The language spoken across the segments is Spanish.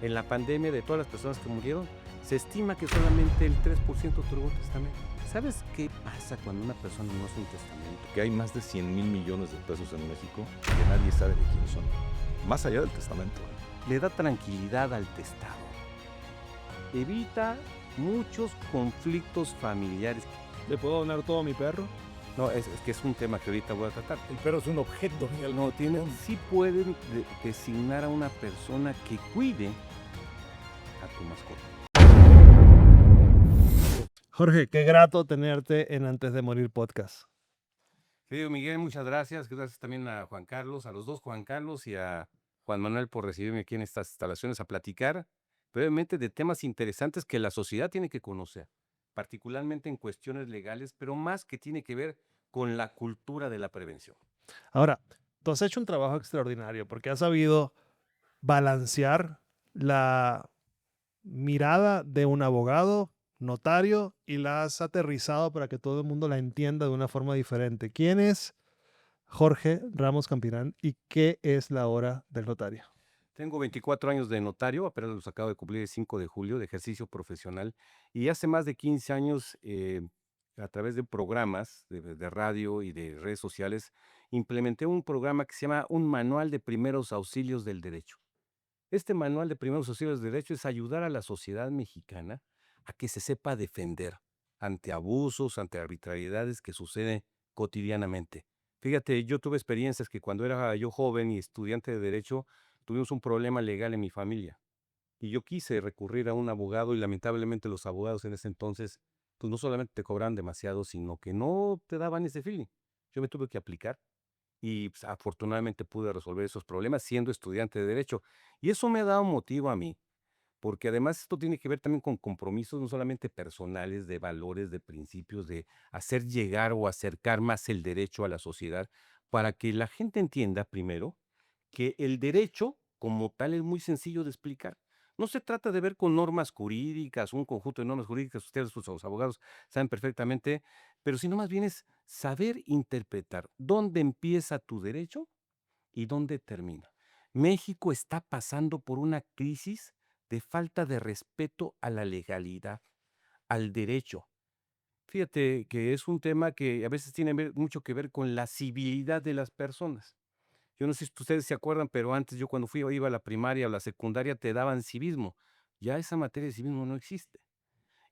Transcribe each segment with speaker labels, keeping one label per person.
Speaker 1: En la pandemia, de todas las personas que murieron, se estima que solamente el 3% otorgó un testamento. ¿Sabes qué pasa cuando una persona no hace un testamento?
Speaker 2: Que hay más de 100,000 millones de pesos en México que nadie sabe de quién son. Más allá del testamento.
Speaker 1: Le da tranquilidad al testado. Evita muchos conflictos familiares.
Speaker 3: ¿Le puedo donar todo a mi perro?
Speaker 1: No, es que es un tema que ahorita voy a tratar.
Speaker 3: El perro es un objeto.
Speaker 1: No, sí pueden designar a una persona que cuide a tu mascota.
Speaker 3: Jorge, qué grato tenerte en Antes de Morir podcast.
Speaker 1: Querido Miguel, muchas gracias. Gracias también a Juan Carlos, a los dos Juan Carlos y a Juan Manuel por recibirme aquí en estas instalaciones a platicar brevemente de temas interesantes que la sociedad tiene que conocer, particularmente en cuestiones legales, pero más que tiene que ver con la cultura de la prevención.
Speaker 3: Ahora, tú has hecho un trabajo extraordinario porque has sabido balancear la mirada de un abogado, notario, y la has aterrizado para que todo el mundo la entienda de una forma diferente. ¿Quién es Jorge Ramos Campirán y qué es la hora del notario?
Speaker 1: Tengo 24 años de notario, apenas los acabo de cumplir el 5 de julio de ejercicio profesional y hace más de 15 años a través de programas de radio y de redes sociales implementé un programa que se llama un manual de primeros auxilios del derecho. Este manual de primeros auxilios del derecho es ayudar a la sociedad mexicana a que se sepa defender ante abusos, ante arbitrariedades que suceden cotidianamente. Fíjate, yo tuve experiencias que cuando era yo joven y estudiante de derecho, tuvimos un problema legal en mi familia. Y yo quise recurrir a un abogado y lamentablemente los abogados en ese entonces, pues no solamente te cobran demasiado, sino que no te daban ese feeling. Yo me tuve que aplicar y pues, afortunadamente pude resolver esos problemas siendo estudiante de derecho. Y eso me ha dado motivo a mí, porque además esto tiene que ver también con compromisos no solamente personales, de valores, de principios, de hacer llegar o acercar más el derecho a la sociedad, para que la gente entienda primero que el derecho como tal es muy sencillo de explicar. No se trata de ver con normas jurídicas, un conjunto de normas jurídicas, ustedes, los abogados, saben perfectamente, pero sino más bien es saber interpretar dónde empieza tu derecho y dónde termina. México está pasando por una crisis de falta de respeto a la legalidad, al derecho. Fíjate que es un tema que a veces tiene mucho que ver con la civilidad de las personas. Yo no sé si ustedes se acuerdan, pero antes yo cuando iba a la primaria o la secundaria te daban civismo. Ya esa materia de civismo no existe.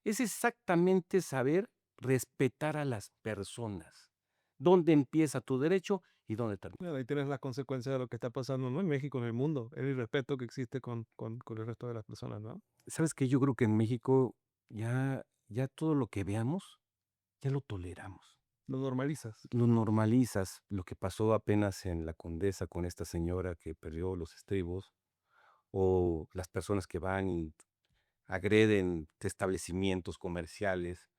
Speaker 1: Es exactamente saber respetar a las personas. ¿Dónde empieza tu derecho y dónde termina?
Speaker 3: Bueno, ahí tienes las consecuencias de lo que está pasando, no en México, en el mundo, el irrespeto que existe con el resto de las personas, ¿no?
Speaker 1: ¿Sabes qué? Yo creo que en México ya todo lo que veamos, ya lo toleramos.
Speaker 3: Lo normalizas.
Speaker 1: Lo normalizas. Lo que pasó apenas en La Condesa con esta señora que perdió los estribos, o las personas que van y agreden establecimientos comerciales,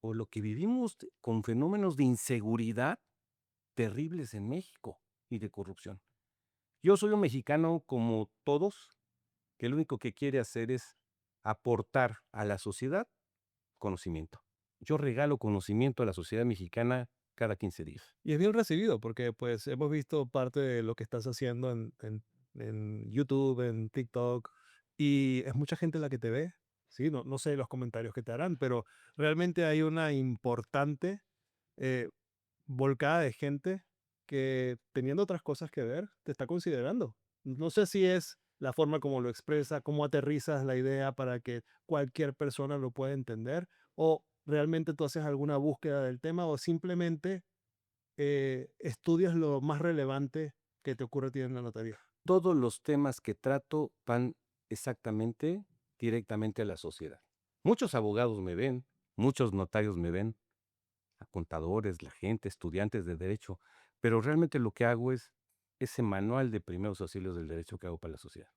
Speaker 1: o lo que vivimos con fenómenos de inseguridad terribles en México y de corrupción. Yo soy un mexicano como todos, que lo único que quiere hacer es aportar a la sociedad conocimiento. Yo regalo conocimiento a la sociedad mexicana cada 15 días.
Speaker 3: Y es bien recibido porque pues hemos visto parte de lo que estás haciendo en YouTube, en TikTok, y es mucha gente la que te ve. Sí, no sé los comentarios que te harán, pero realmente hay una importante eh, volcada de gente que teniendo otras cosas que ver, te está considerando. No sé si es la forma como lo expresa, cómo aterrizas la idea para que cualquier persona lo pueda entender, o realmente tú haces alguna búsqueda del tema o simplemente estudias lo más relevante que te ocurre a ti en la notaría.
Speaker 1: Todos los temas que trato van exactamente directamente a la sociedad. Muchos abogados me ven, muchos notarios me ven, a contadores, la gente, estudiantes de derecho, pero realmente lo que hago es ese manual de primeros auxilios del derecho que hago para la sociedad.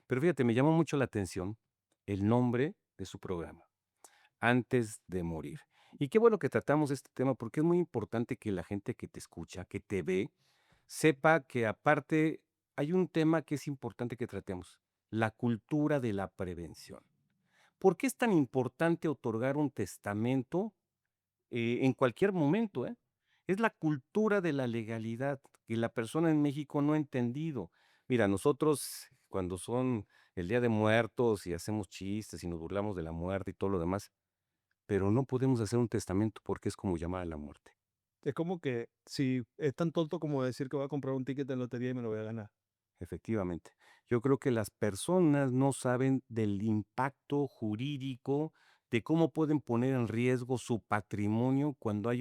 Speaker 1: Pero fíjate, me llamó mucho la atención el nombre de su programa, Antes de Morir. Y qué bueno que tratamos este tema porque es muy importante que la gente que te escucha, que te ve, sepa que aparte hay un tema que es importante que tratemos, la cultura de la prevención. ¿Por qué es tan importante otorgar un testamento en cualquier momento, ¿eh? Es la cultura de la legalidad que la persona en México no ha entendido. Mira, nosotros cuando son el Día de Muertos y hacemos chistes y nos burlamos de la muerte y todo lo demás, pero no podemos hacer un testamento porque es como llamar a la muerte.
Speaker 3: Es como que si es tan tonto como decir que voy a comprar un ticket de lotería y me lo voy a ganar.
Speaker 1: Efectivamente. Yo creo que las personas no saben del impacto jurídico, de cómo pueden poner en riesgo su patrimonio cuando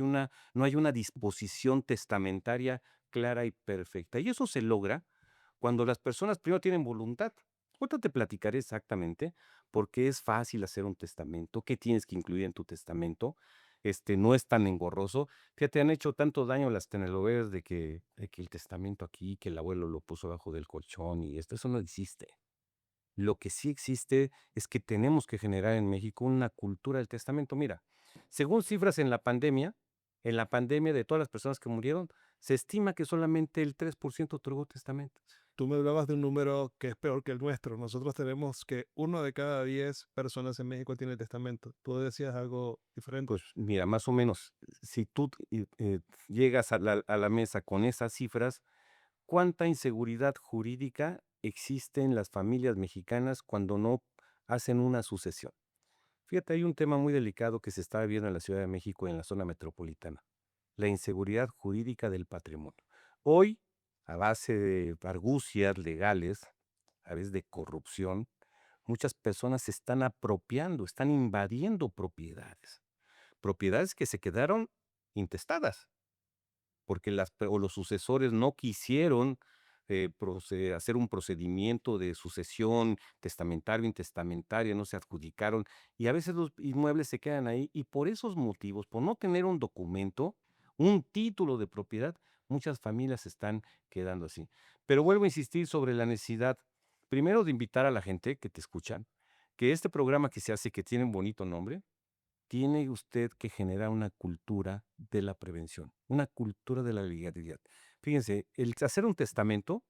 Speaker 1: no hay una disposición testamentaria clara y perfecta. Y eso se logra cuando las personas primero tienen voluntad. Ahorita te platicaré exactamente por qué es fácil hacer un testamento, qué tienes que incluir en tu testamento. No es tan engorroso. Fíjate, han hecho tanto daño las telenovelas de que el testamento aquí, que el abuelo lo puso abajo del colchón y esto, eso no existe. Lo que sí existe es que tenemos que generar en México una cultura del testamento. Mira, según cifras en la pandemia de todas las personas que murieron, se estima que solamente el 3% otorgó testamento.
Speaker 3: Tú me hablabas de un número que es peor que el nuestro. Nosotros tenemos que 1 de cada 10 personas en México tiene testamento. Tú decías algo diferente.
Speaker 1: Pues mira, más o menos, si tú llegas a la mesa con esas cifras, ¿cuánta inseguridad jurídica existe en las familias mexicanas cuando no hacen una sucesión? Fíjate, hay un tema muy delicado que se está viviendo en la Ciudad de México y en la zona metropolitana, la inseguridad jurídica del patrimonio. Hoy, a base de argucias legales, a veces de corrupción, muchas personas se están apropiando, están invadiendo propiedades que se quedaron intestadas porque o los sucesores no quisieron hacer un procedimiento de sucesión testamentario, intestamentaria, no se adjudicaron, y a veces los inmuebles se quedan ahí, y por esos motivos, por no tener un documento, un título de propiedad, muchas familias se están quedando así. Pero vuelvo a insistir sobre la necesidad, primero, de invitar a la gente que te escuchan, que este programa que se hace, que tiene un bonito nombre, tiene usted que generar una cultura de la prevención, una cultura de la legalidad. Fíjense, el hacer un testamento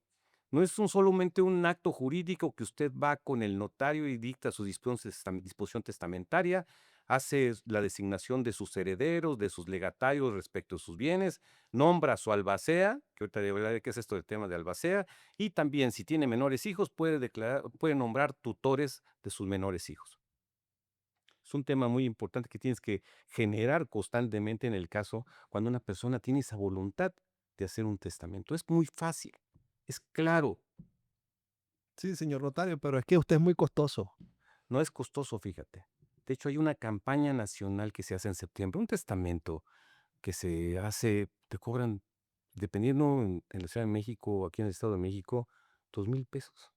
Speaker 1: no es solamente un acto jurídico que usted va con el notario y dicta su disposición testamentaria, hace la designación de sus herederos, de sus legatarios respecto a sus bienes, nombra a su albacea, que ahorita le voy a hablar de qué es esto del tema de albacea, y también si tiene menores hijos puede nombrar tutores de sus menores hijos. Es un tema muy importante que tienes que generar constantemente en el caso cuando una persona tiene esa voluntad de hacer un testamento. Es muy fácil, es claro,
Speaker 3: Sí, señor notario, pero es que usted es muy costoso.
Speaker 1: no es costoso, fíjate. De hecho, hay una campaña nacional que se hace en septiembre, un testamento que se hace, te cobran, dependiendo en la Ciudad de México o aquí en el Estado de México, 2,000 pesos.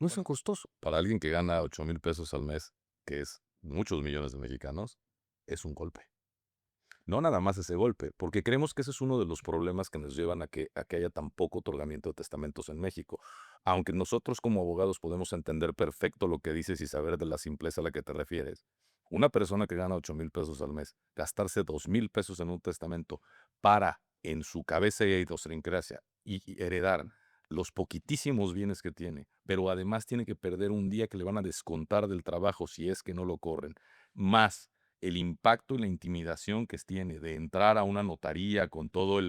Speaker 1: No es un
Speaker 2: Bueno,
Speaker 1: costoso.
Speaker 2: para alguien que gana 8,000 pesos al mes, que es muchos millones de mexicanos, es un golpe. No nada más ese golpe, porque creemos que ese es uno de los problemas que nos llevan a que haya tan poco otorgamiento de testamentos en México. Aunque nosotros como abogados podemos entender perfecto lo que dices y saber de la simpleza a la que te refieres, una persona que gana 8,000 pesos al mes, gastarse 2,000 pesos en un testamento para, en su cabeza y idiosincrasia, y heredar los poquitísimos bienes que tiene, pero además tiene que perder un día que le van a descontar del trabajo si es que no lo corren, más el impacto y la intimidación que tiene de entrar a una notaría con todo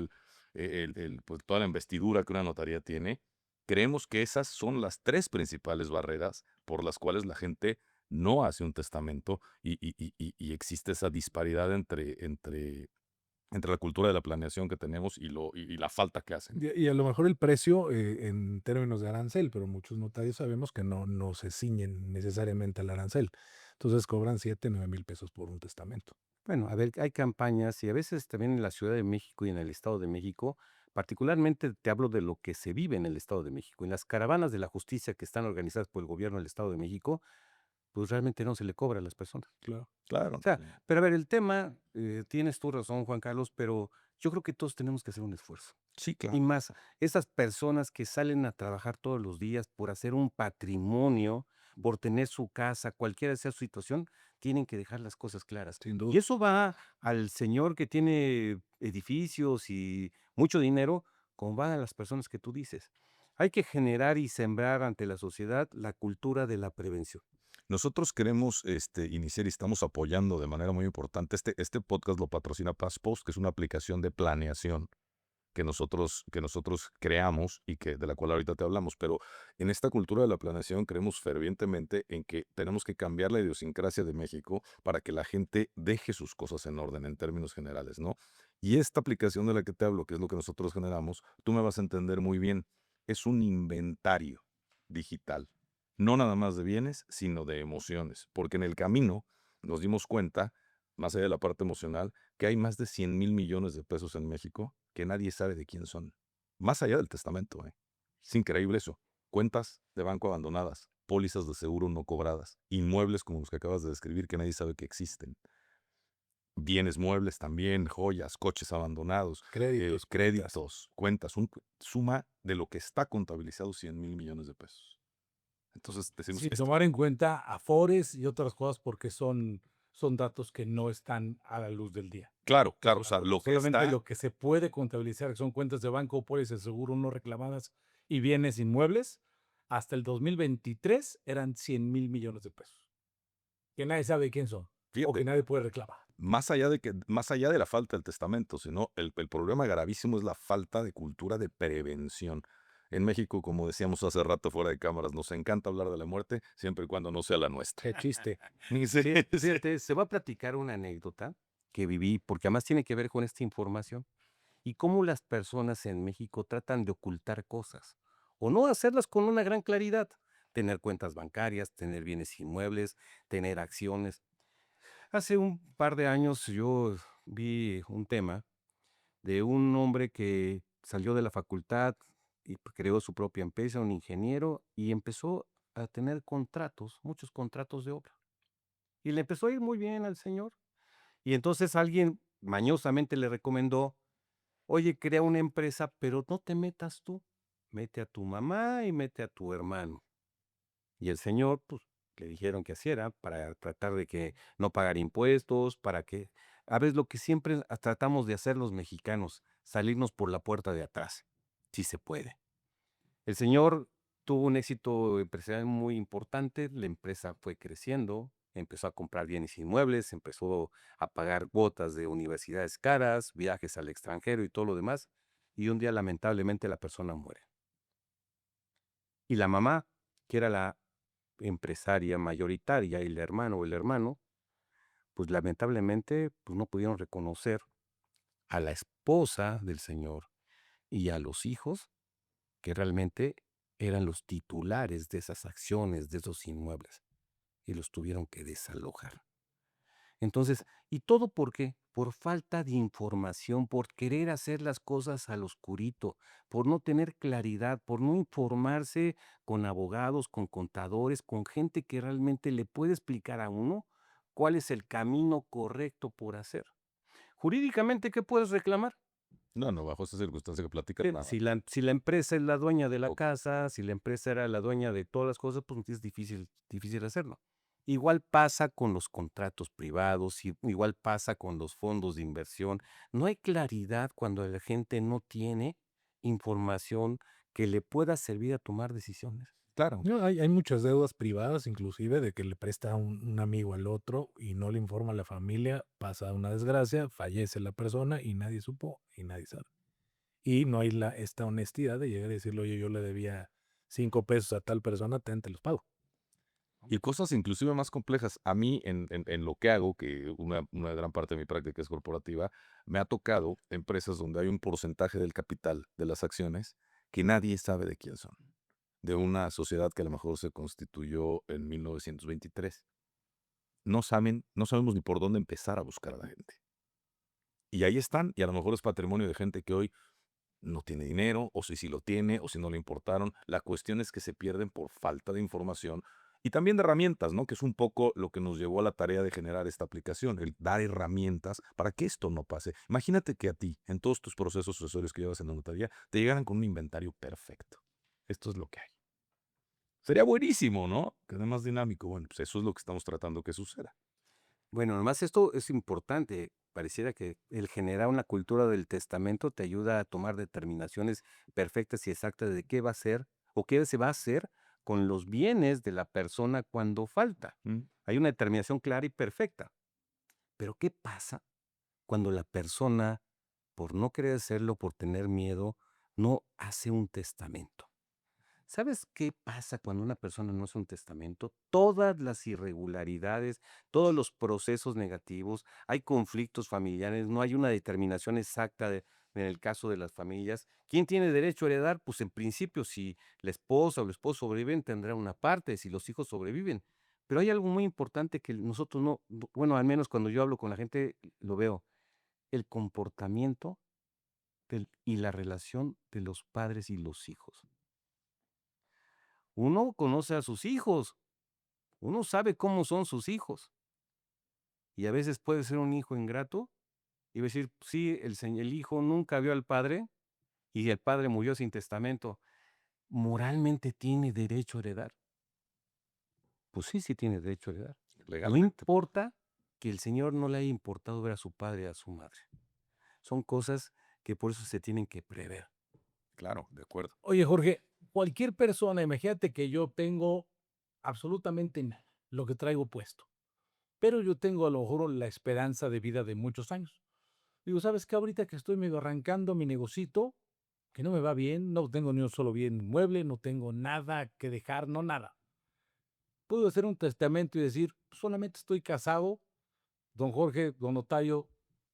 Speaker 2: pues, toda la investidura que una notaría tiene, creemos que esas son las tres principales barreras por las cuales la gente no hace un testamento y existe esa disparidad entre la cultura de la planeación que tenemos y la falta que hacen.
Speaker 4: Y a lo mejor el precio en términos de arancel, pero muchos notarios sabemos que no se ciñen necesariamente al arancel. Entonces cobran 7, 9,000 pesos por un testamento.
Speaker 1: Bueno, a ver, hay campañas y a veces también en la Ciudad de México y en el Estado de México, particularmente te hablo de lo que se vive en el Estado de México. En las caravanas de la justicia que están organizadas por el gobierno del Estado de México, pues realmente no se le cobra a las personas.
Speaker 4: Claro.
Speaker 1: O
Speaker 2: Claro.
Speaker 1: sea, pero a ver, el tema, tienes tu razón, Juan Carlos, pero yo creo que todos tenemos que hacer un esfuerzo.
Speaker 2: Sí,
Speaker 1: Y más, esas personas que salen a trabajar todos los días por hacer un patrimonio, por tener su casa, cualquiera sea su situación, tienen que dejar las cosas claras.
Speaker 4: Sin
Speaker 1: Y
Speaker 4: duda.
Speaker 1: eso va al señor que tiene edificios y mucho dinero, como van a las personas que tú dices. Hay que generar y sembrar ante la sociedad la cultura de la prevención.
Speaker 2: Nosotros queremos iniciar y estamos apoyando de manera muy importante. Este podcast lo patrocina PassPost, que es una aplicación de planeación que nosotros creamos y de la cual ahorita te hablamos. Pero en esta cultura de la planeación creemos fervientemente en que tenemos que cambiar la idiosincrasia de México para que la gente deje sus cosas en orden en términos generales, ¿no? Y esta aplicación de la que te hablo, que es lo que nosotros generamos, tú me vas a entender muy bien. Es un inventario digital, no nada más de bienes, sino de emociones, porque en el camino nos dimos cuenta, más allá de la parte emocional, que hay más de 100,000 millones de pesos en México que nadie sabe de quién son. Más allá del testamento, ¿eh? Es increíble eso. Cuentas de banco abandonadas, pólizas de seguro no cobradas, inmuebles como los que acabas de describir que nadie sabe que existen. Bienes muebles también, joyas, coches abandonados,
Speaker 4: Créditos,
Speaker 2: cuentas, suma de lo que está contabilizado 100,000 millones de pesos. Entonces, decimos,
Speaker 4: sin tomar en cuenta afores y otras cosas porque son datos que no están a la luz del día.
Speaker 2: claro, o sea, lo que
Speaker 4: Solamente
Speaker 2: está,
Speaker 4: lo que se puede contabilizar, que son cuentas de banco, pólizas de seguro no reclamadas y bienes inmuebles, hasta el 2023 eran 100,000 millones de pesos. Que nadie sabe quién son o
Speaker 2: fíjate,
Speaker 4: que nadie puede reclamar.
Speaker 2: más allá de la falta del testamento, sino el problema gravísimo es la falta de cultura de prevención. En México, como decíamos hace rato fuera de cámaras, nos encanta hablar de la muerte siempre y cuando no sea la nuestra.
Speaker 4: Qué chiste.
Speaker 1: Fíjate, se va a platicar una anécdota que viví, porque además tiene que ver con esta información y cómo las personas en México tratan de ocultar cosas o no hacerlas con una gran claridad. Tener cuentas bancarias, tener bienes inmuebles, tener acciones. Hace un par de años yo vi un tema de un hombre que salió de la facultad y creó su propia empresa, un ingeniero, y empezó a tener contratos, muchos contratos de obra. Y le empezó a ir muy bien al señor. Y entonces alguien mañosamente le recomendó, oye, crea una empresa, pero no te metas tú, mete a tu mamá y mete a tu hermano. Y el señor, pues, le dijeron que así era, para tratar de que no pagar impuestos, para que, a veces lo que siempre tratamos de hacer los mexicanos, salirnos por la puerta de atrás, si se puede. El señor tuvo un éxito empresarial muy importante, la empresa fue creciendo, empezó a comprar bienes inmuebles, empezó a pagar cuotas de universidades caras, viajes al extranjero y todo lo demás, y un día lamentablemente la persona muere. Y la mamá, que era la empresaria mayoritaria, y el hermano pues lamentablemente pues no pudieron reconocer a la esposa del señor y a los hijos que realmente eran los titulares de esas acciones, de esos inmuebles, y los tuvieron que desalojar. Entonces, ¿y todo por qué? Por falta de información, por querer hacer las cosas al oscurito, por no tener claridad, por no informarse con abogados, con contadores, con gente que realmente le puede explicar a uno cuál es el camino correcto por hacer. Jurídicamente, ¿qué puedes reclamar?
Speaker 2: No, bajo esa circunstancia que platicas, nada.
Speaker 1: Si la empresa es la dueña de la
Speaker 2: Ok.
Speaker 1: casa, si la empresa era la dueña de todas las cosas, pues es difícil hacerlo. Igual pasa con los contratos privados, igual pasa con los fondos de inversión. No hay claridad cuando la gente no tiene información que le pueda servir a tomar decisiones.
Speaker 2: Claro.
Speaker 4: No, hay muchas deudas privadas, inclusive, de que le presta un amigo al otro y no le informa a la familia, pasa una desgracia, fallece la persona y nadie supo y nadie sabe. Y no hay esta honestidad de llegar y decirle, oye, yo le debía 5 pesos a tal persona, te los pago.
Speaker 2: Y cosas inclusive más complejas. A mí, en lo que hago, que una gran parte de mi práctica es corporativa, me ha tocado empresas donde hay un porcentaje del capital de las acciones que nadie sabe de quién son. De una sociedad que a lo mejor se constituyó en 1923. No sabemos ni por dónde empezar a buscar a la gente. Y ahí están, y a lo mejor es patrimonio de gente que hoy no tiene dinero, o si lo tiene, o si no le importaron. La cuestión es que se pierden por falta de información y también de herramientas, ¿no? Que es un poco lo que nos llevó a la tarea de generar esta aplicación, el dar herramientas para que esto no pase. Imagínate que a ti, en todos tus procesos sucesorios que llevas en la notaría, te llegaran con un inventario perfecto. Esto es lo que hay. Sería buenísimo, ¿no? Que además dinámico. Bueno, pues eso es lo que estamos tratando que suceda.
Speaker 1: Bueno, además esto es importante. Pareciera que el generar una cultura del testamento te ayuda a tomar determinaciones perfectas y exactas de qué va a ser o qué se va a hacer con los bienes de la persona cuando falta.
Speaker 2: Mm.
Speaker 1: Hay una determinación clara y perfecta. Pero ¿qué pasa cuando la persona por no querer hacerlo, por tener miedo, no hace un testamento. ¿Sabes qué pasa cuando una persona no hace un testamento? Todas las irregularidades, todos los procesos negativos, hay conflictos familiares, no hay una determinación exacta en el caso de las familias. ¿Quién tiene derecho a heredar? Pues en principio, si la esposa o el esposo sobreviven, tendrá una parte, si los hijos sobreviven. Pero hay algo muy importante que nosotros bueno, al menos cuando yo hablo con la gente, lo veo, el comportamiento y la relación de los padres y los hijos. Uno conoce a sus hijos, uno sabe cómo son sus hijos. Y a veces puede ser un hijo ingrato y decir, sí, el hijo nunca vio al padre y el padre murió sin testamento. ¿Moralmente tiene derecho a heredar? Pues sí, sí tiene derecho a heredar. No
Speaker 2: Legalmente.
Speaker 1: importa que el Señor no le haya importado ver a su padre y a su madre. Son cosas que por eso se tienen que prever.
Speaker 2: Claro, de acuerdo.
Speaker 4: Oye, Jorge, cualquier persona, imagínate que yo tengo absolutamente nada, lo que traigo puesto, pero yo tengo a lo mejor la esperanza de vida de muchos años. Digo, ¿sabes qué? Ahorita que estoy medio arrancando mi negocito, que no me va bien, no tengo ni un solo bien inmueble, no tengo nada que dejar, no nada. Puedo hacer un testamento y decir, solamente estoy casado, don Jorge, don Notario,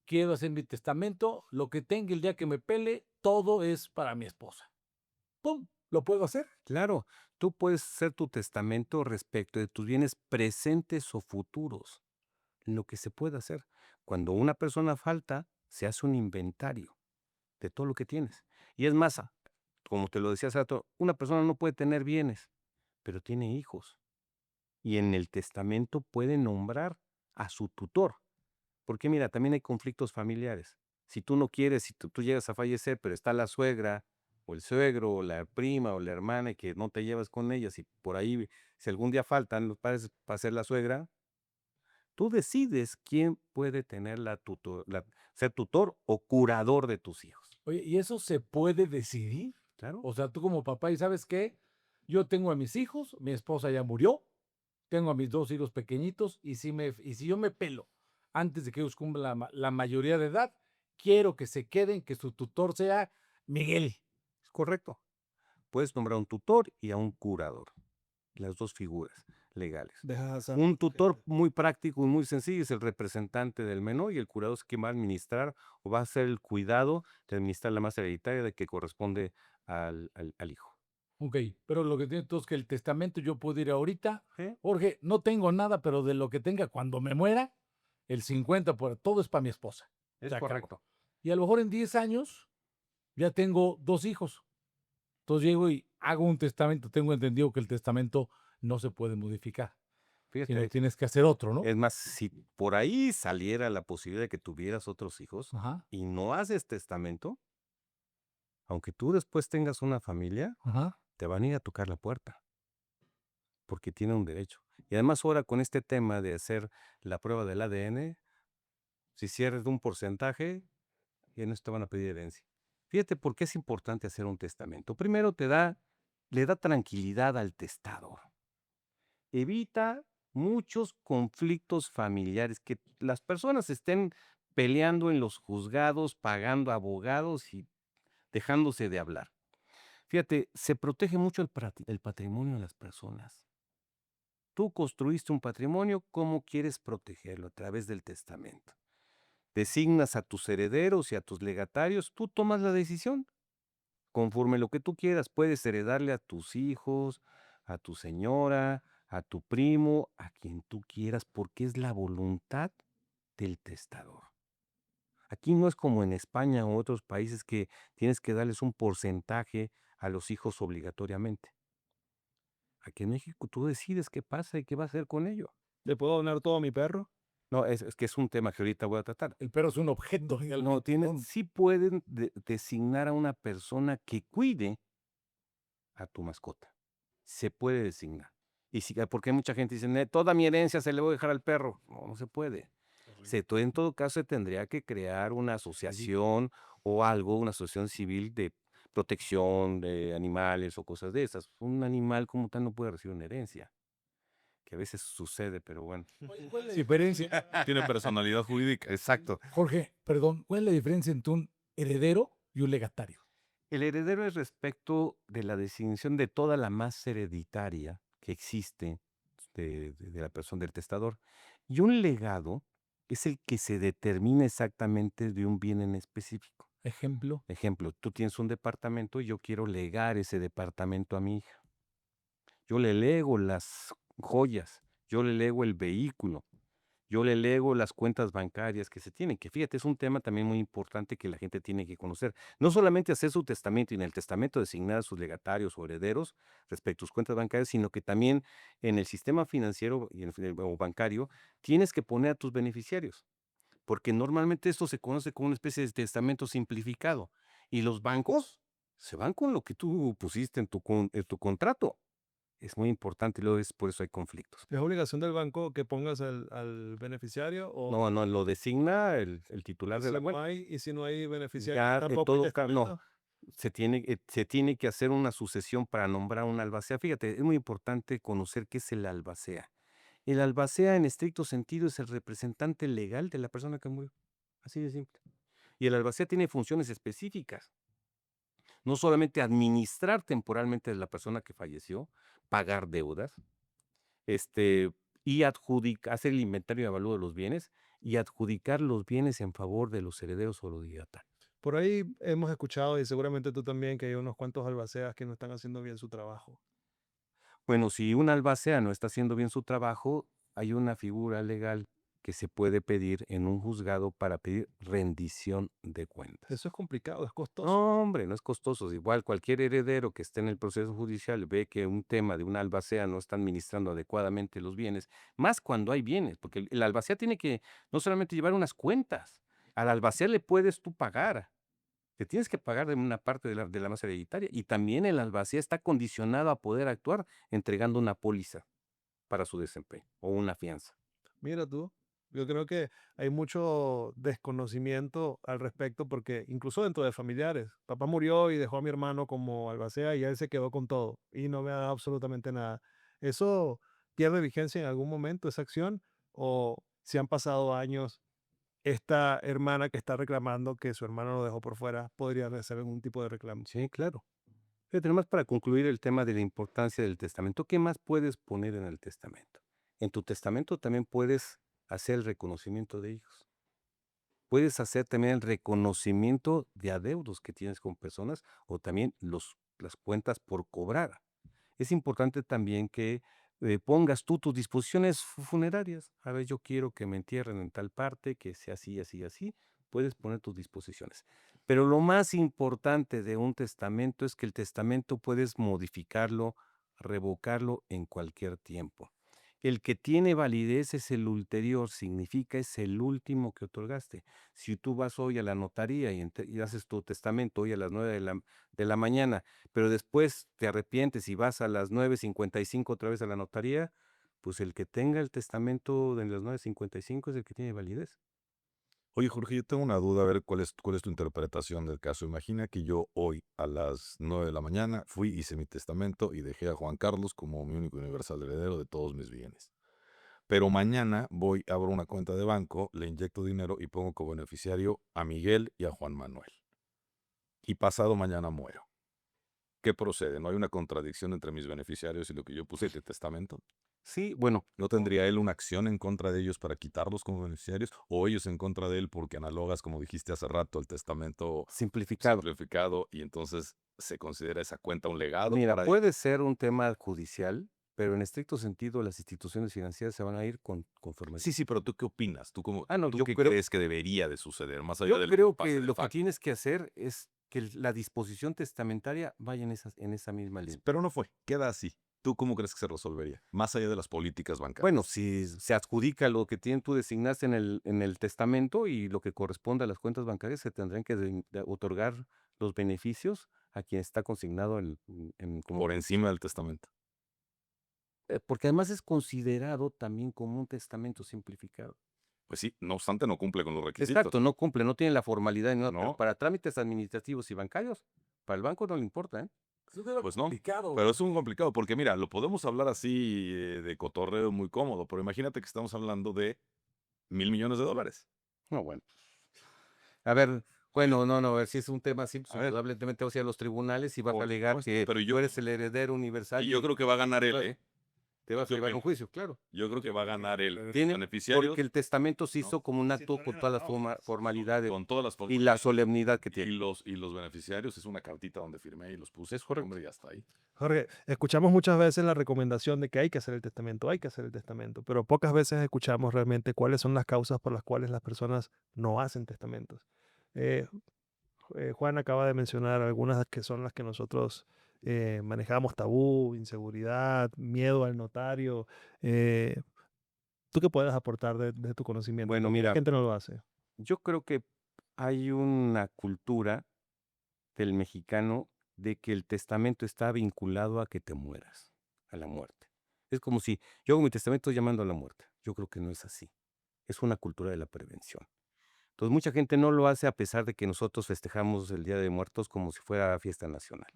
Speaker 4: quiero hacer mi testamento, lo que tenga el día que me pele, todo es para mi esposa. ¡Pum! ¿Lo puedo hacer?
Speaker 1: Claro, tú puedes hacer tu testamento respecto de tus bienes presentes o futuros, lo que se puede hacer. Cuando una persona falta, se hace un inventario de todo lo que tienes. Y es más, como te lo decía hace rato, una persona no puede tener bienes, pero tiene hijos. Y en el testamento puede nombrar a su tutor. Porque mira, también hay conflictos familiares. Si tú no quieres, si tú llegas a fallecer, pero está la suegra o el suegro o la prima o la hermana y que no te llevas con ellas y por ahí, si algún día faltan los padres para ser la suegra, tú decides quién puede tener ser tutor o curador de tus hijos.
Speaker 4: Oye, ¿y eso se puede decidir?
Speaker 1: Claro.
Speaker 4: O sea, tú como papá, ¿y sabes qué? Yo tengo a mis hijos, mi esposa ya murió, tengo a mis 2 hijos pequeñitos, y si yo me pelo antes de que ellos cumplan la mayoría de edad, quiero que se queden, que su tutor sea Miguel.
Speaker 1: Es correcto. Puedes nombrar a un tutor y a un curador, las dos figuras legales.
Speaker 3: Dejas a
Speaker 1: Un tutor muy práctico y muy sencillo es el representante del menor y el curador es quien va a administrar o va a hacer el cuidado de administrar la masa hereditaria de que corresponde al hijo.
Speaker 4: Ok, pero lo que tiene todo es que el testamento yo puedo ir ahorita,
Speaker 1: ¿Sí?
Speaker 4: Jorge, no tengo nada, pero de lo que tenga cuando me muera, el 50 por todo es para mi esposa.
Speaker 1: Es
Speaker 4: Se acabó.
Speaker 1: correcto.
Speaker 4: Y a lo mejor en 10 años ya tengo 2 hijos. Entonces llego y hago un testamento. Tengo entendido que el testamento no se puede modificar, sino
Speaker 1: Fíjate,
Speaker 4: tienes que hacer otro, ¿no?
Speaker 1: es más, si por ahí saliera la posibilidad de que tuvieras otros hijos
Speaker 4: Ajá,
Speaker 1: y no haces testamento, aunque tú después tengas una familia,
Speaker 4: ajá.
Speaker 1: te van a ir a tocar la puerta, porque tienen un derecho. Y además ahora con este tema de hacer la prueba del ADN, si cierres de un porcentaje, ya no te van a pedir herencia. Fíjate por qué es importante hacer un testamento. Primero le da tranquilidad al testador. Evita muchos conflictos familiares, que las personas estén peleando en los juzgados, pagando abogados y dejándose de hablar. Fíjate, se protege mucho el patrimonio de las personas. Tú construiste un patrimonio, ¿cómo quieres protegerlo? A través del testamento. Designas a tus herederos y a tus legatarios, tú tomas la decisión. Conforme lo que tú quieras, puedes heredarle a tus hijos, a tu señora, a tu primo, a quien tú quieras, porque es la voluntad del testador. Aquí no es como en España o otros países que tienes que darles un porcentaje a los hijos obligatoriamente. Aquí en México tú decides qué pasa y qué vas a hacer con ello.
Speaker 3: ¿Le puedo donar todo a mi perro?
Speaker 1: No, es que es un tema que ahorita voy a tratar.
Speaker 4: El perro es un objeto.
Speaker 1: No, sí pueden designar a una persona que cuide a tu mascota. Se puede designar. Y porque hay mucha gente que dice, toda mi herencia se le voy a dejar al perro. No, no se puede. En todo caso, se tendría que crear una asociación o algo, una asociación civil de protección de animales o cosas de esas. Un animal como tal no puede recibir una herencia, que a veces sucede, pero bueno.
Speaker 4: Oye, ¿cuál es la diferencia?
Speaker 2: Tiene personalidad jurídica.
Speaker 1: Exacto.
Speaker 4: Jorge, perdón, ¿cuál es la diferencia entre un heredero y un legatario.
Speaker 1: El heredero es respecto de la designación de toda la masa hereditaria que existe de la persona del testador. Y un legado es el que se determina exactamente de un bien en específico.
Speaker 4: Ejemplo,
Speaker 1: Ejemplo, tú tienes un departamento y yo quiero legar ese departamento a mi hija. Yo le lego las joyas, yo le lego el vehículo, yo le lego las cuentas bancarias que se tienen, que fíjate, es un tema también muy importante que la gente tiene que conocer. No solamente hacer su testamento y en el testamento designar a sus legatarios o herederos respecto a sus cuentas bancarias, sino que también en el sistema financiero o bancario tienes que poner a tus beneficiarios, porque normalmente esto se conoce como una especie de testamento simplificado y los bancos se van con lo que tú pusiste en tu contrato. Es muy importante y luego es por eso hay conflictos.
Speaker 3: ¿Es obligación del banco que pongas al beneficiario o
Speaker 1: No, no, lo designa el titular de la bueno,
Speaker 3: y si no hay beneficiario,
Speaker 1: ya
Speaker 3: tampoco hay
Speaker 1: no,
Speaker 3: testamento?
Speaker 1: se tiene que hacer una sucesión para nombrar un albacea. Fíjate, es muy importante conocer qué es el albacea. El albacea, en estricto sentido, es el representante legal de la persona que murió. Así de simple. Y el albacea tiene funciones específicas. No solamente administrar temporalmente a la persona que falleció, pagar deudas, este, y hacer el inventario y avalúo de los bienes y adjudicar los bienes en favor de los herederos o los dignatarios.
Speaker 3: Por ahí hemos escuchado, y seguramente tú también, que hay unos cuantos albaceas que no están haciendo bien su trabajo.
Speaker 1: Bueno, si un albacea no está haciendo bien su trabajo, hay una figura legal que se puede pedir en un juzgado para pedir rendición de cuentas.
Speaker 3: Eso es complicado, es costoso.
Speaker 1: No, hombre, no es costoso. Igual cualquier heredero que esté en el proceso judicial ve que un tema de una albacea no está administrando adecuadamente los bienes, más cuando hay bienes, porque el albacea tiene que no solamente llevar unas cuentas, al albacea le puedes tú pagar, te tienes que pagar de una parte de la masa hereditaria y también el albacea está condicionado a poder actuar entregando una póliza para su desempeño o una fianza.
Speaker 3: Mira tú, yo creo que hay mucho desconocimiento al respecto porque incluso dentro de familiares, papá murió y dejó a mi hermano como albacea y él se quedó con todo y no me ha dado absolutamente nada. ¿Eso pierde vigencia en algún momento, esa acción? ¿O si han pasado años, esta hermana que está reclamando que su hermano lo dejó por fuera podría hacer algún tipo de reclamo?
Speaker 1: Sí, claro. Fíjate, nomás para concluir el tema de la importancia del testamento, ¿qué más puedes poner en el testamento? En tu testamento también puedes hacer el reconocimiento de hijos. Puedes hacer también el reconocimiento de adeudos que tienes con personas o también las cuentas por cobrar. Es importante también que pongas tú tus disposiciones funerarias. A ver, yo quiero que me entierren en tal parte, que sea así, así, así. Puedes poner tus disposiciones. Pero lo más importante de un testamento es que el testamento puedes modificarlo, revocarlo en cualquier tiempo. El que tiene validez es el ulterior, significa es el último que otorgaste. Si tú vas hoy a la notaría y haces tu testamento hoy a las 9 de la mañana, pero después te arrepientes y vas a las 9:55 otra vez a la notaría, pues el que tenga el testamento de las 9:55 es el que tiene validez.
Speaker 2: Oye, Jorge, yo tengo una duda, a ver cuál es tu interpretación del caso. Imagina que yo hoy a las 9 de la mañana fui, hice mi testamento y dejé a Juan Carlos como mi único universal heredero de todos mis bienes. Pero mañana voy, abro una cuenta de banco, le inyecto dinero y pongo como beneficiario a Miguel y a Juan Manuel. Y pasado mañana muero. ¿Qué procede? ¿No hay una contradicción entre mis beneficiarios y lo que yo puse en el testamento?
Speaker 1: Sí, bueno,
Speaker 2: ¿No tendría él una acción en contra de ellos para quitarlos como beneficiarios? ¿O ellos en contra de él porque analogas, como dijiste hace rato, el testamento
Speaker 1: simplificado.
Speaker 2: simplificado y entonces se considera esa cuenta un legado
Speaker 1: Mira,
Speaker 2: para
Speaker 1: puede ser un tema judicial, pero en estricto sentido las instituciones financieras se van a ir conforme.
Speaker 2: Sí, sí, pero ¿tú qué opinas?
Speaker 1: No,
Speaker 2: ¿Tú
Speaker 1: yo
Speaker 2: qué
Speaker 1: creo,
Speaker 2: crees que debería de suceder más allá
Speaker 1: yo
Speaker 2: del
Speaker 1: creo
Speaker 2: pase
Speaker 1: que
Speaker 2: de
Speaker 1: lo que
Speaker 2: facto?
Speaker 1: tienes que hacer es que la disposición testamentaria vaya en esa misma línea.
Speaker 2: Pero no fue, queda así. ¿Tú cómo crees que se resolvería? Más allá de las políticas bancarias.
Speaker 1: Bueno, si se adjudica lo que tú designaste en el testamento y lo que corresponde a las cuentas bancarias, se tendrán que otorgar los beneficios a quien está consignado como
Speaker 2: por encima del testamento.
Speaker 1: porque además es considerado también como un testamento simplificado.
Speaker 2: Pues sí, no obstante no cumple con los requisitos.
Speaker 1: Exacto, no cumple, no tiene la formalidad ni nada, pero
Speaker 2: No.
Speaker 1: para trámites administrativos y bancarios, para el banco no le importa, ¿eh?
Speaker 2: Pues no,
Speaker 4: complicado.
Speaker 2: pero es un complicado, porque mira, lo podemos hablar así de cotorreo muy cómodo, pero imagínate que estamos hablando de $1,000 millones.
Speaker 1: No, bueno. A ver, Bueno, no, a ver, si es un tema así, pues
Speaker 2: A ver.
Speaker 1: indudablemente vas a ir a los tribunales y vas a
Speaker 2: Por
Speaker 1: alegar
Speaker 2: supuesto,
Speaker 1: que
Speaker 2: pero
Speaker 1: tú
Speaker 2: yo
Speaker 1: eres el heredero universal
Speaker 2: y yo creo que va a ganar él,
Speaker 1: claro,
Speaker 2: ¿eh?
Speaker 1: te vas a
Speaker 2: Yo
Speaker 1: llevar
Speaker 2: creo
Speaker 1: un juicio, claro.
Speaker 2: yo creo que va a ganar él. Los
Speaker 1: Tiene,
Speaker 2: beneficiarios,
Speaker 1: porque el testamento se
Speaker 2: ¿no?
Speaker 1: hizo como un
Speaker 3: Si
Speaker 1: acto
Speaker 3: tú
Speaker 1: con
Speaker 3: eres
Speaker 1: toda la
Speaker 3: abogado,
Speaker 1: formalidad
Speaker 2: Con todas las
Speaker 1: y la
Speaker 2: formalidades.
Speaker 1: solemnidad que
Speaker 2: Y
Speaker 1: tiene.
Speaker 2: los beneficiarios es una cartita donde firmé y los puse,
Speaker 1: Es correcto.
Speaker 2: hombre, y hasta ahí.
Speaker 3: Jorge, escuchamos muchas veces la recomendación de que hay que hacer el testamento, hay que hacer el testamento, pero pocas veces escuchamos realmente cuáles son las causas por las cuales las personas no hacen testamentos. Eh, Juan acaba de mencionar algunas que son las que nosotros manejamos: tabú, inseguridad, miedo al notario. eh, ¿Tú qué puedes aportar de tu conocimiento?
Speaker 1: Bueno,
Speaker 3: ¿Por qué la
Speaker 1: mira,
Speaker 3: gente no lo hace?
Speaker 1: yo creo que hay una cultura del mexicano de que el testamento está vinculado a que te mueras, a la muerte. Es como si yo hago mi testamento llamando a la muerte. Yo creo que no es así. Es una cultura de la prevención. Entonces, mucha gente no lo hace a pesar de que nosotros festejamos el Día de Muertos como si fuera fiesta nacional.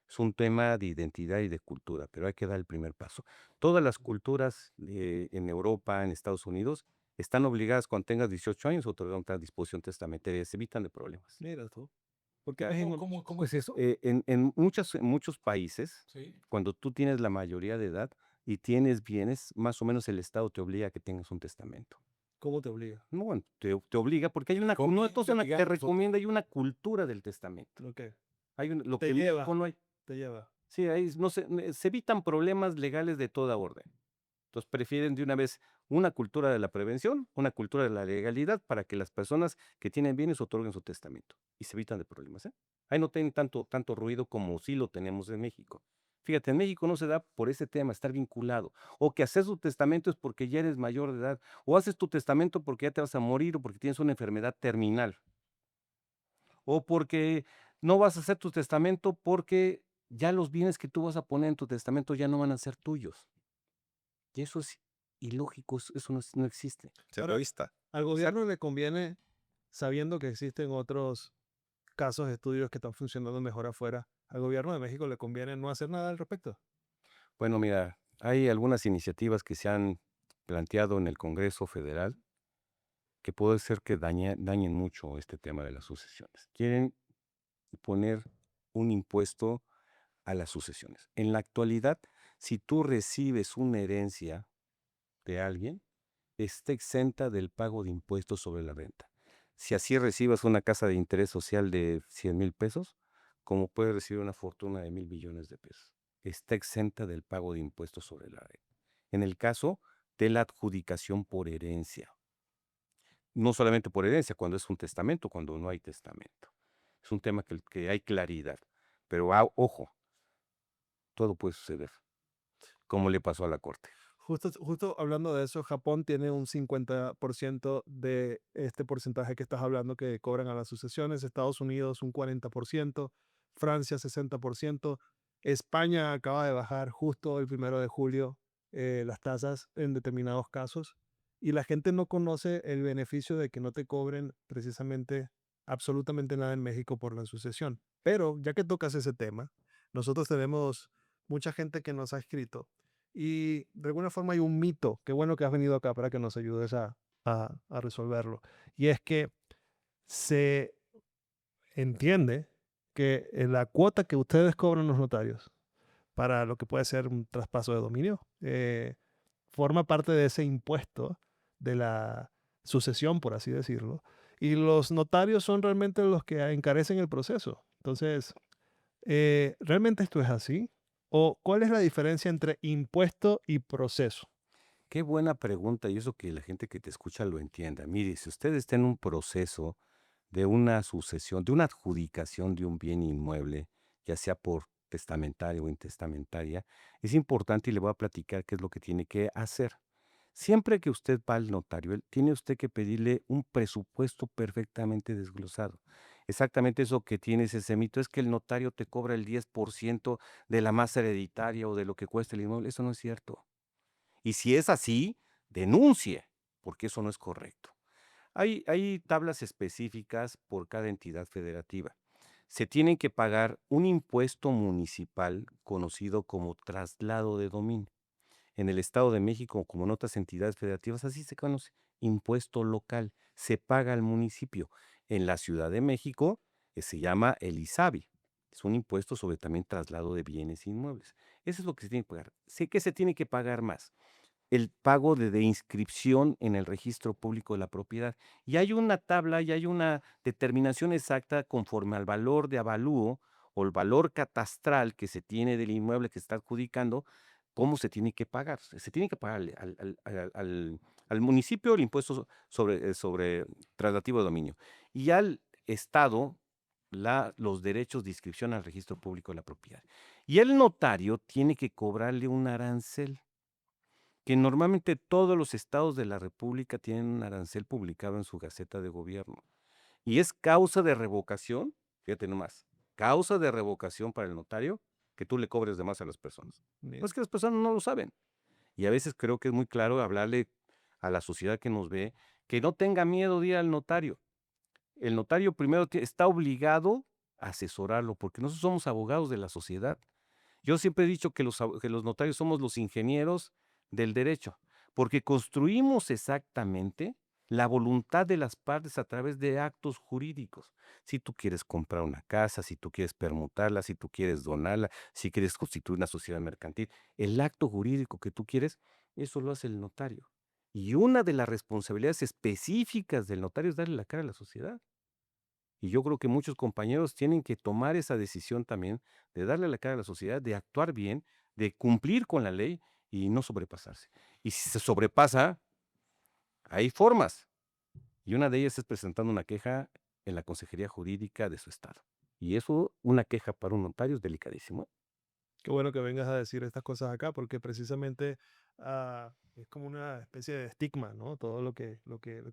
Speaker 1: Es un tema de identidad y de cultura, pero hay que dar el primer paso. Todas las culturas en Europa, en Estados Unidos, están obligadas cuando tengas 18 años a otorgar una disposición testamentaria. Se evitan de problemas.
Speaker 3: Mira tú. Porque hay gente-
Speaker 4: ¿Cómo es eso?
Speaker 1: En muchos países,
Speaker 4: Sí.
Speaker 1: cuando tú tienes la mayoría de edad y tienes bienes, más o menos el Estado te obliga a que tengas un testamento.
Speaker 3: ¿Cómo te obliga?
Speaker 1: No, bueno, te obliga porque hay una, no, entonces te recomienda, hay una cultura del testamento.
Speaker 3: ¿Lo que?
Speaker 1: Lo
Speaker 3: Te
Speaker 1: que en
Speaker 3: lleva.
Speaker 1: México no hay.
Speaker 3: Te lleva.
Speaker 1: Sí, ahí no se evitan problemas legales de toda orden. Entonces prefieren de una vez una cultura de la prevención, una cultura de la legalidad para que las personas que tienen bienes otorguen su testamento y se evitan de problemas, ¿eh? Ahí no tienen tanto ruido como sí lo tenemos en México. Fíjate, en México no se da por ese tema, estar vinculado. O que hacer tu testamento es porque ya eres mayor de edad. O haces tu testamento porque ya te vas a morir o porque tienes una enfermedad terminal. O porque no vas a hacer tu testamento porque ya los bienes que tú vas a poner en tu testamento ya no van a ser tuyos. Y eso es ilógico, eso no existe.
Speaker 2: Ser
Speaker 3: Ahora,
Speaker 2: egoísta.
Speaker 3: al gobierno le conviene, sabiendo que existen otros casos de estudios que están funcionando mejor afuera, al gobierno de México le conviene no hacer nada al respecto.
Speaker 1: Bueno, mira, hay algunas iniciativas que se han planteado en el Congreso Federal que puede ser que dañen mucho este tema de las sucesiones. Quieren poner un impuesto a las sucesiones. En la actualidad, si tú recibes una herencia de alguien, está exenta del pago de impuestos sobre la renta. Si así recibas una casa de interés social de 100,000 pesos, como puedes recibir una fortuna de 1,000,000,000 de pesos. Está exenta del pago de impuestos sobre la renta. En el caso de la adjudicación por herencia. No solamente por herencia, cuando es un testamento, cuando no hay testamento. Es un tema que hay claridad. Pero ojo, todo puede suceder, como le pasó a la corte.
Speaker 3: Justo hablando de eso, Japón tiene un 50% de este porcentaje que estás hablando que cobran a las sucesiones, Estados Unidos un 40%, Francia 60%, España acaba de bajar justo el 1 de julio las tasas en determinados casos y la gente no conoce el beneficio de que no te cobren precisamente absolutamente nada en México por la sucesión. Pero ya que tocas ese tema, nosotros tenemos mucha gente que nos ha escrito y de alguna forma hay un mito, qué bueno que has venido acá para que nos ayudes a resolverlo. Y es que se entiende que la cuota que ustedes cobran los notarios para lo que puede ser un traspaso de dominio forma parte de ese impuesto de la sucesión, por así decirlo. Y los notarios son realmente los que encarecen el proceso. Entonces, ¿realmente esto es así? ¿O cuál es la diferencia entre impuesto y proceso?
Speaker 1: Qué buena pregunta y eso que la gente que te escucha lo entienda. Mire, si usted está en un proceso de una sucesión, de una adjudicación de un bien inmueble, ya sea por testamentaria o intestamentaria, es importante y le voy a platicar qué es lo que tiene que hacer. Siempre que usted va al notario, tiene usted que pedirle un presupuesto perfectamente desglosado. Exactamente eso que tienes ese mito es que el notario te cobra el 10% de la masa hereditaria o de lo que cuesta el inmueble. Eso no es cierto. Y si es así, denuncie, porque eso no es correcto. Hay tablas específicas por cada entidad federativa. Se tienen que pagar un impuesto municipal conocido como traslado de dominio. En el Estado de México, como en otras entidades federativas, así se conoce, impuesto local, se paga al municipio. En la Ciudad de México se llama el ISABI. Es un impuesto sobre también traslado de bienes inmuebles. Eso es lo que se tiene que pagar. Sé que se tiene que pagar más. El pago de inscripción en el registro público de la propiedad. Y hay una tabla y hay una determinación exacta conforme al valor de avalúo o el valor catastral que se tiene del inmueble que se está adjudicando, cómo se tiene que pagar. Se tiene que pagar al municipio el impuesto sobre traslativo de dominio y al Estado los derechos de inscripción al registro público de la propiedad. Y el notario tiene que cobrarle un arancel que normalmente todos los estados de la República tienen un arancel publicado en su Gaceta de Gobierno. Y es causa de revocación, fíjate nomás, causa de revocación para el notario que tú le cobres de más a las personas. No
Speaker 3: Bien.
Speaker 1: es que las personas no lo saben. Y a veces creo que es muy claro hablarle a la sociedad que nos ve que no tenga miedo de ir al notario. El notario primero está obligado a asesorarlo porque nosotros somos abogados de la sociedad. Yo siempre he dicho que los notarios somos los ingenieros del derecho, porque construimos exactamente la voluntad de las partes a través de actos jurídicos. Si tú quieres comprar una casa, si tú quieres permutarla, si tú quieres donarla, si quieres constituir una sociedad mercantil, el acto jurídico que tú quieres, eso lo hace el notario. Y una de las responsabilidades específicas del notario es darle la cara a la sociedad. Y yo creo que muchos compañeros tienen que tomar esa decisión también de darle la cara a la sociedad, de actuar bien, de cumplir con la ley y no sobrepasarse. Y si se sobrepasa, hay formas. Y una de ellas es presentando una queja en la Consejería Jurídica de su estado. Y eso, una queja para un notario es delicadísimo.
Speaker 3: Qué bueno que vengas a decir estas cosas acá, porque precisamente es como una especie de estigma, ¿no? Todo lo que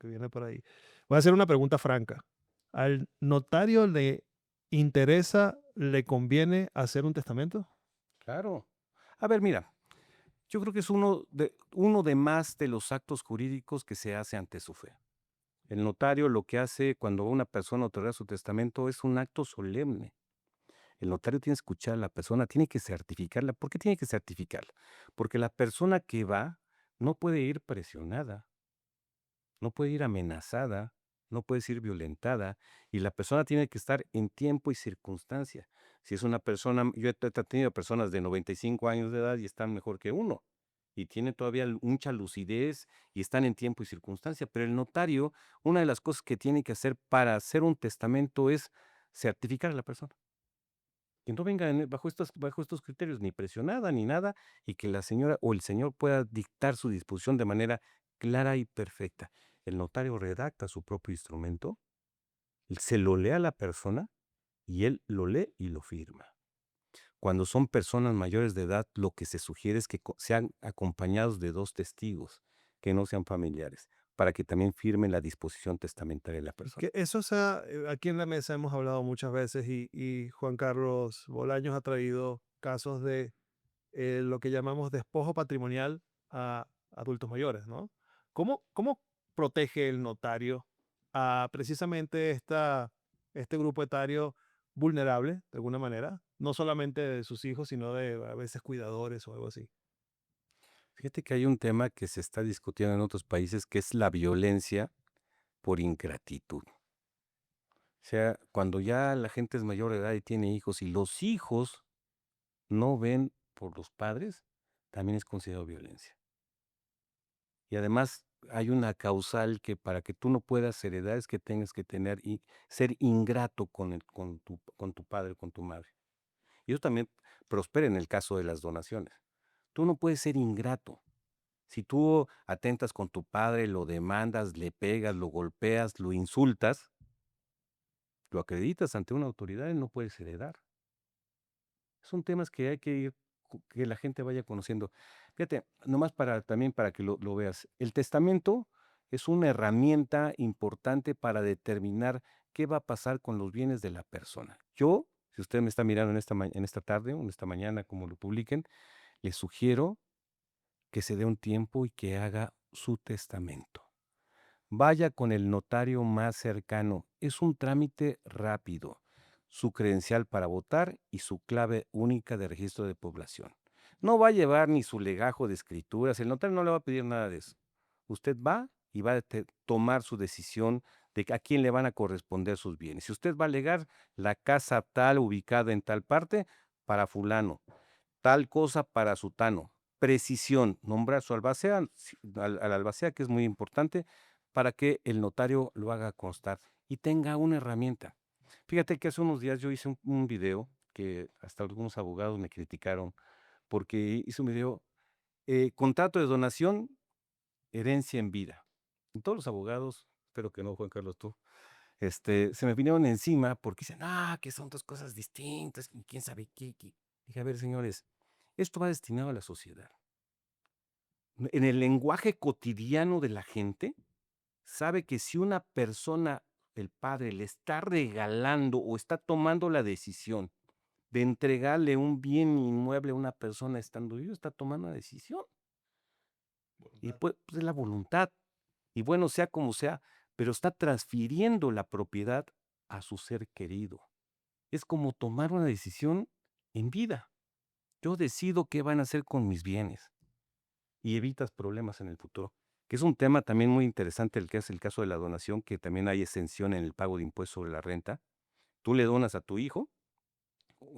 Speaker 3: viene por ahí. Voy a hacer una pregunta franca. ¿Al notario le interesa, le conviene hacer un testamento?
Speaker 1: Claro. A ver, mira, yo creo que es uno de más de los actos jurídicos que se hace ante su fe. El notario lo que hace cuando una persona otorga su testamento es un acto solemne. El notario tiene que escuchar a la persona, tiene que certificarla. ¿Por qué tiene que certificarla? Porque la persona que va no puede ir presionada, no puede ir amenazada, no puede ser violentada y la persona tiene que estar en tiempo y circunstancia. Si es una persona, yo he tenido personas de 95 años de edad y están mejor que uno y tienen todavía mucha lucidez y están en tiempo y circunstancia, pero el notario, una de las cosas que tiene que hacer para hacer un testamento es certificar a la persona. Que no venga bajo estos criterios, ni presionada ni nada, y que la señora o el señor pueda dictar su disposición de manera clara y perfecta. El notario redacta su propio instrumento, se lo lee a la persona y él lo lee y lo firma. Cuando son personas mayores de edad, lo que se sugiere es que sean acompañados de 2 testigos, que no sean familiares, para que también firmen la disposición testamentaria de la persona.
Speaker 3: Que eso sea, aquí en la mesa hemos hablado muchas veces y Juan Carlos Bolaños ha traído casos de lo que llamamos despojo patrimonial a adultos mayores, ¿no? ¿Cómo protege el notario a precisamente este grupo etario vulnerable, de alguna manera? No solamente de sus hijos, sino de a veces cuidadores o algo así.
Speaker 1: Fíjate que hay un tema que se está discutiendo en otros países, que es la violencia por ingratitud. O sea, cuando ya la gente es mayor de edad y tiene hijos y los hijos no ven por los padres, también es considerado violencia. Y además hay una causal que para que tú no puedas heredar es que tengas que tener y ser ingrato con tu padre, con tu madre. Y eso también prospera en el caso de las donaciones. Tú no puedes ser ingrato. Si tú atentas con tu padre, lo demandas, le pegas, lo golpeas, lo insultas, lo acreditas ante una autoridad y no puedes heredar. Son temas que hay que ir que la gente vaya conociendo. Fíjate, nomás también para que lo veas. El testamento es una herramienta importante para determinar qué va a pasar con los bienes de la persona. Yo, si usted me está mirando en esta tarde o en esta mañana, como lo publiquen, le sugiero que se dé un tiempo y que haga su testamento. Vaya con el notario más cercano. Es un trámite rápido. Su credencial para votar y su clave única de registro de población. No va a llevar ni su legajo de escrituras. El notario no le va a pedir nada de eso. Usted va y va a tomar su decisión de a quién le van a corresponder sus bienes. Si usted va a legar la casa tal ubicada en tal parte para fulano, tal cosa para sutano. Precisión, nombrar su albacea, al albacea, que es muy importante, para que el notario lo haga constar y tenga una herramienta. Fíjate que hace unos días yo hice un video que hasta algunos abogados me criticaron porque hice un video, contrato de donación, herencia en vida. Y todos los abogados, espero que no, Juan Carlos, tú, se me vinieron encima porque dicen, que son dos cosas distintas, y quién sabe qué. Dije, a ver, señores, esto va destinado a la sociedad. En el lenguaje cotidiano de la gente, sabe que si una persona, el padre, le está regalando o está tomando la decisión de entregarle un bien inmueble a una persona estando vivo, está tomando una decisión. Y pues es la voluntad. Y bueno, sea como sea, pero está transfiriendo la propiedad a su ser querido. Es como tomar una decisión en vida. Yo decido qué van a hacer con mis bienes y evitas problemas en el futuro. Que es un tema también muy interesante el que es el caso de la donación, que también hay exención en el pago de impuestos sobre la renta. Tú le donas a tu hijo,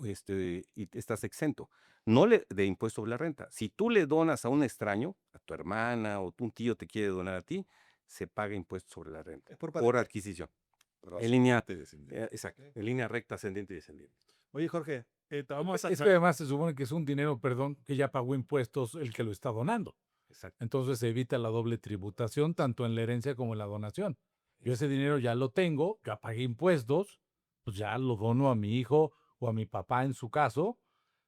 Speaker 1: y estás exento. No de impuesto sobre la renta. Si tú le donas a un extraño, a tu hermana o un tío te quiere donar a ti, se paga impuesto sobre la renta
Speaker 3: Es por
Speaker 1: por
Speaker 3: pareja.
Speaker 1: adquisición.
Speaker 2: Pero
Speaker 1: En línea,
Speaker 2: ascendente y descendiente.
Speaker 1: exacto,
Speaker 3: Ok.
Speaker 1: en línea recta, ascendente y descendiente.
Speaker 3: Oye, Jorge, te vamos a...
Speaker 4: Es que además se supone que es un dinero, perdón, que ya pagó impuestos el que lo está donando.
Speaker 1: Exacto.
Speaker 4: Entonces se evita la doble tributación tanto en la herencia como en la donación. Yo ese dinero ya lo tengo, ya pagué impuestos, pues ya lo dono a mi hijo o a mi papá en su caso,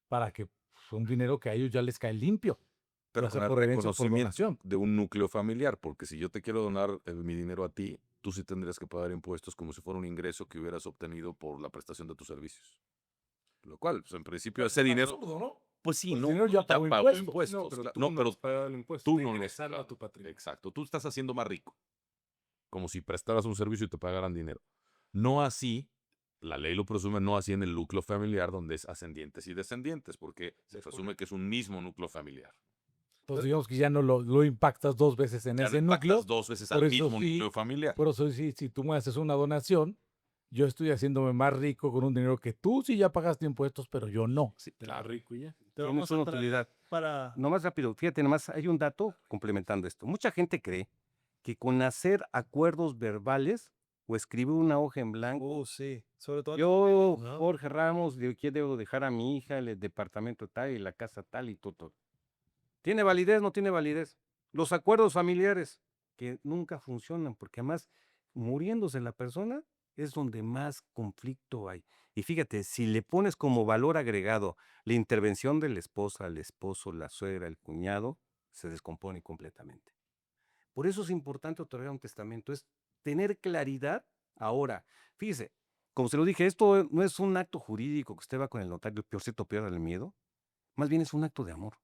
Speaker 4: para que pues, un dinero que a ellos ya les cae limpio,
Speaker 2: Pero
Speaker 4: ya sea
Speaker 2: con el
Speaker 4: por herencia o por
Speaker 2: reconocimiento
Speaker 4: donación.
Speaker 2: de un núcleo familiar, porque si yo te quiero donar mi dinero a ti, tú sí tendrías que pagar impuestos como si fuera un ingreso que hubieras obtenido por la prestación de tus servicios. Lo cual, pues, en principio, ese dinero,
Speaker 4: Absurdo, ¿no?
Speaker 2: pues sí,
Speaker 4: Pues el
Speaker 2: no,
Speaker 4: dinero ya pagó impuestos.
Speaker 2: No,
Speaker 4: pero
Speaker 2: no, pero
Speaker 4: pagas el impuesto,
Speaker 2: tú
Speaker 4: tiene
Speaker 2: no
Speaker 4: que
Speaker 2: lo
Speaker 4: regresarlo a tu patrimonio.
Speaker 2: Exacto, tú estás haciendo más rico, como si prestaras un servicio y te pagaran dinero. No así, la ley lo presume, no así en el núcleo familiar donde es ascendientes y descendientes, porque se presume que es un mismo núcleo familiar.
Speaker 4: Entonces digamos que ya no lo impactas dos veces en
Speaker 2: Ya no
Speaker 4: ese
Speaker 2: impactas
Speaker 4: núcleo.
Speaker 2: dos veces
Speaker 4: Por
Speaker 2: al
Speaker 4: eso
Speaker 2: mismo
Speaker 4: sí,
Speaker 2: núcleo familiar.
Speaker 4: por eso sí, si tú me haces una donación, yo estoy haciéndome más rico con un dinero que tú sí ya pagaste impuestos, pero yo no.
Speaker 1: Sí,
Speaker 4: Te hagas
Speaker 1: claro.
Speaker 4: rico y ya.
Speaker 3: Te
Speaker 1: Tienes
Speaker 3: vamos a
Speaker 1: una
Speaker 3: traer
Speaker 1: utilidad.
Speaker 3: para...
Speaker 1: Nomás rápido, fíjate, nomás hay un dato complementando esto. Mucha gente cree que con hacer acuerdos verbales o escribir una hoja en blanco,
Speaker 3: sí, sobre todo...
Speaker 1: yo,
Speaker 3: ¿no?
Speaker 1: Jorge Ramos, ¿de qué debo dejar a mi hija, el departamento tal y la casa tal y todo? ¿Tiene validez? No tiene validez. Los acuerdos familiares que nunca funcionan, porque además muriéndose la persona es donde más conflicto hay. Y fíjate, si le pones como valor agregado la intervención de la esposa, el esposo, la suegra, el cuñado, se descompone completamente. Por eso es importante otorgar un testamento, es tener claridad ahora. Fíjese, como se lo dije, esto no es un acto jurídico que usted va con el notario, peor cierto, pierda el miedo. Más bien es un acto de amor.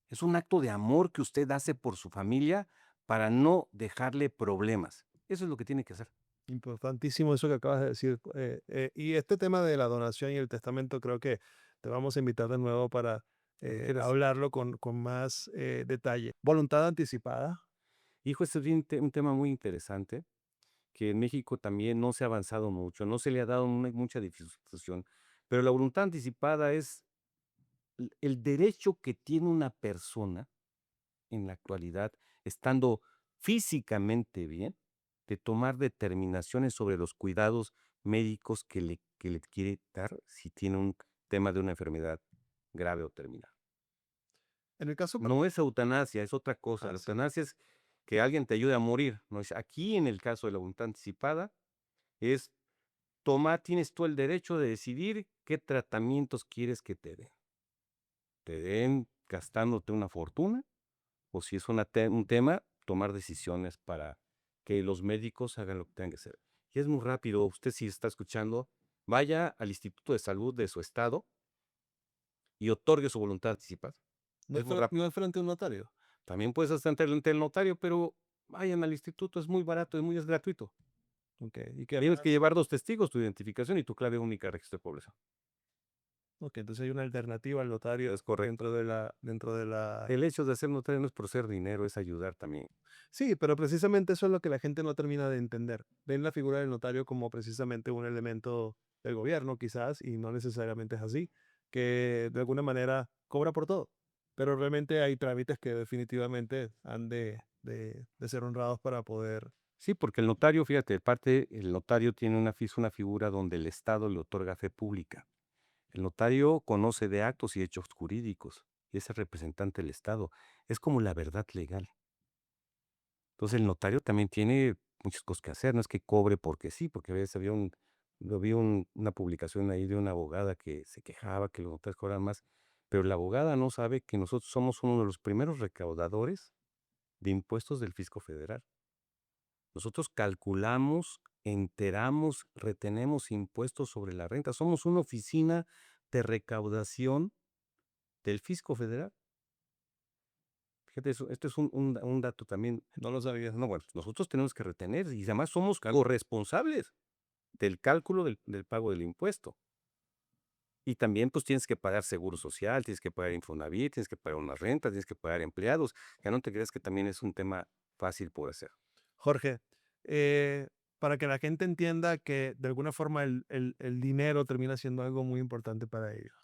Speaker 1: Es un acto de amor que usted hace por su familia para no dejarle problemas. Eso es lo que tiene que hacer.
Speaker 3: Importantísimo eso que acabas de decir. Y este tema de la donación y el testamento, creo que te vamos a invitar de nuevo para
Speaker 1: Cuando quieras.
Speaker 3: hablarlo con más detalle. Voluntad anticipada.
Speaker 1: Hijo, este es un tema muy interesante, que en México también no se ha avanzado mucho, no se le ha dado mucha difusión, pero la voluntad anticipada es el derecho que tiene una persona en la actualidad, estando físicamente bien, de tomar determinaciones sobre los cuidados médicos que le quiere dar si tiene un tema de una enfermedad grave o terminal.
Speaker 3: En el caso...
Speaker 1: No es eutanasia, es otra cosa. La
Speaker 3: sí.
Speaker 1: eutanasia es que alguien te ayude a morir. No es, aquí en el caso de la voluntad anticipada es tienes tú el derecho de decidir qué tratamientos quieres que te den. Te den gastándote una fortuna o si es un tema, tomar decisiones para que los médicos hagan lo que tengan que hacer. Y es muy rápido, usted si está escuchando, vaya al Instituto de Salud de su estado y otorgue su voluntad anticipada. Es muy rápido.
Speaker 3: No es frente a un notario.
Speaker 1: También puedes hacer ante el notario, pero vayan al instituto, es muy barato, es gratuito.
Speaker 3: Okay. Y
Speaker 1: Tienes que llevar 2 testigos, tu identificación y tu clave única de registro de población.
Speaker 3: Ok, entonces hay una alternativa al notario
Speaker 1: Es correcto.
Speaker 3: dentro de la.
Speaker 1: El hecho de ser notario no es por ser dinero, es ayudar también.
Speaker 3: Sí, pero precisamente eso es lo que la gente no termina de entender. Ven la figura del notario como precisamente un elemento del gobierno, quizás, y no necesariamente es así, que de alguna manera cobra por todo. Pero realmente hay trámites que definitivamente han de ser honrados para poder.
Speaker 1: Sí, porque el notario, fíjate, el notario tiene es una figura donde el Estado le otorga fe pública. El notario conoce de actos y hechos jurídicos y es el representante del Estado. Es como la verdad legal. Entonces el notario también tiene muchas cosas que hacer, no es que cobre porque sí, porque a veces vi una publicación ahí de una abogada que se quejaba que los notarios cobran más, pero la abogada no sabe que nosotros somos uno de los primeros recaudadores de impuestos del fisco federal. Nosotros calculamos, enteramos, retenemos impuestos sobre la renta. Somos una oficina de recaudación del fisco federal. Fíjate, esto es un dato también.
Speaker 3: No lo sabía.
Speaker 1: No, bueno, nosotros tenemos que retener y además somos corresponsables del cálculo del pago del impuesto. Y también pues tienes que pagar seguro social, tienes que pagar Infonavit, tienes que pagar una renta, tienes que pagar empleados. Ya no te creas que también es un tema fácil por hacer.
Speaker 3: Jorge, para que la gente entienda que de alguna forma el dinero termina siendo algo muy importante para ellos.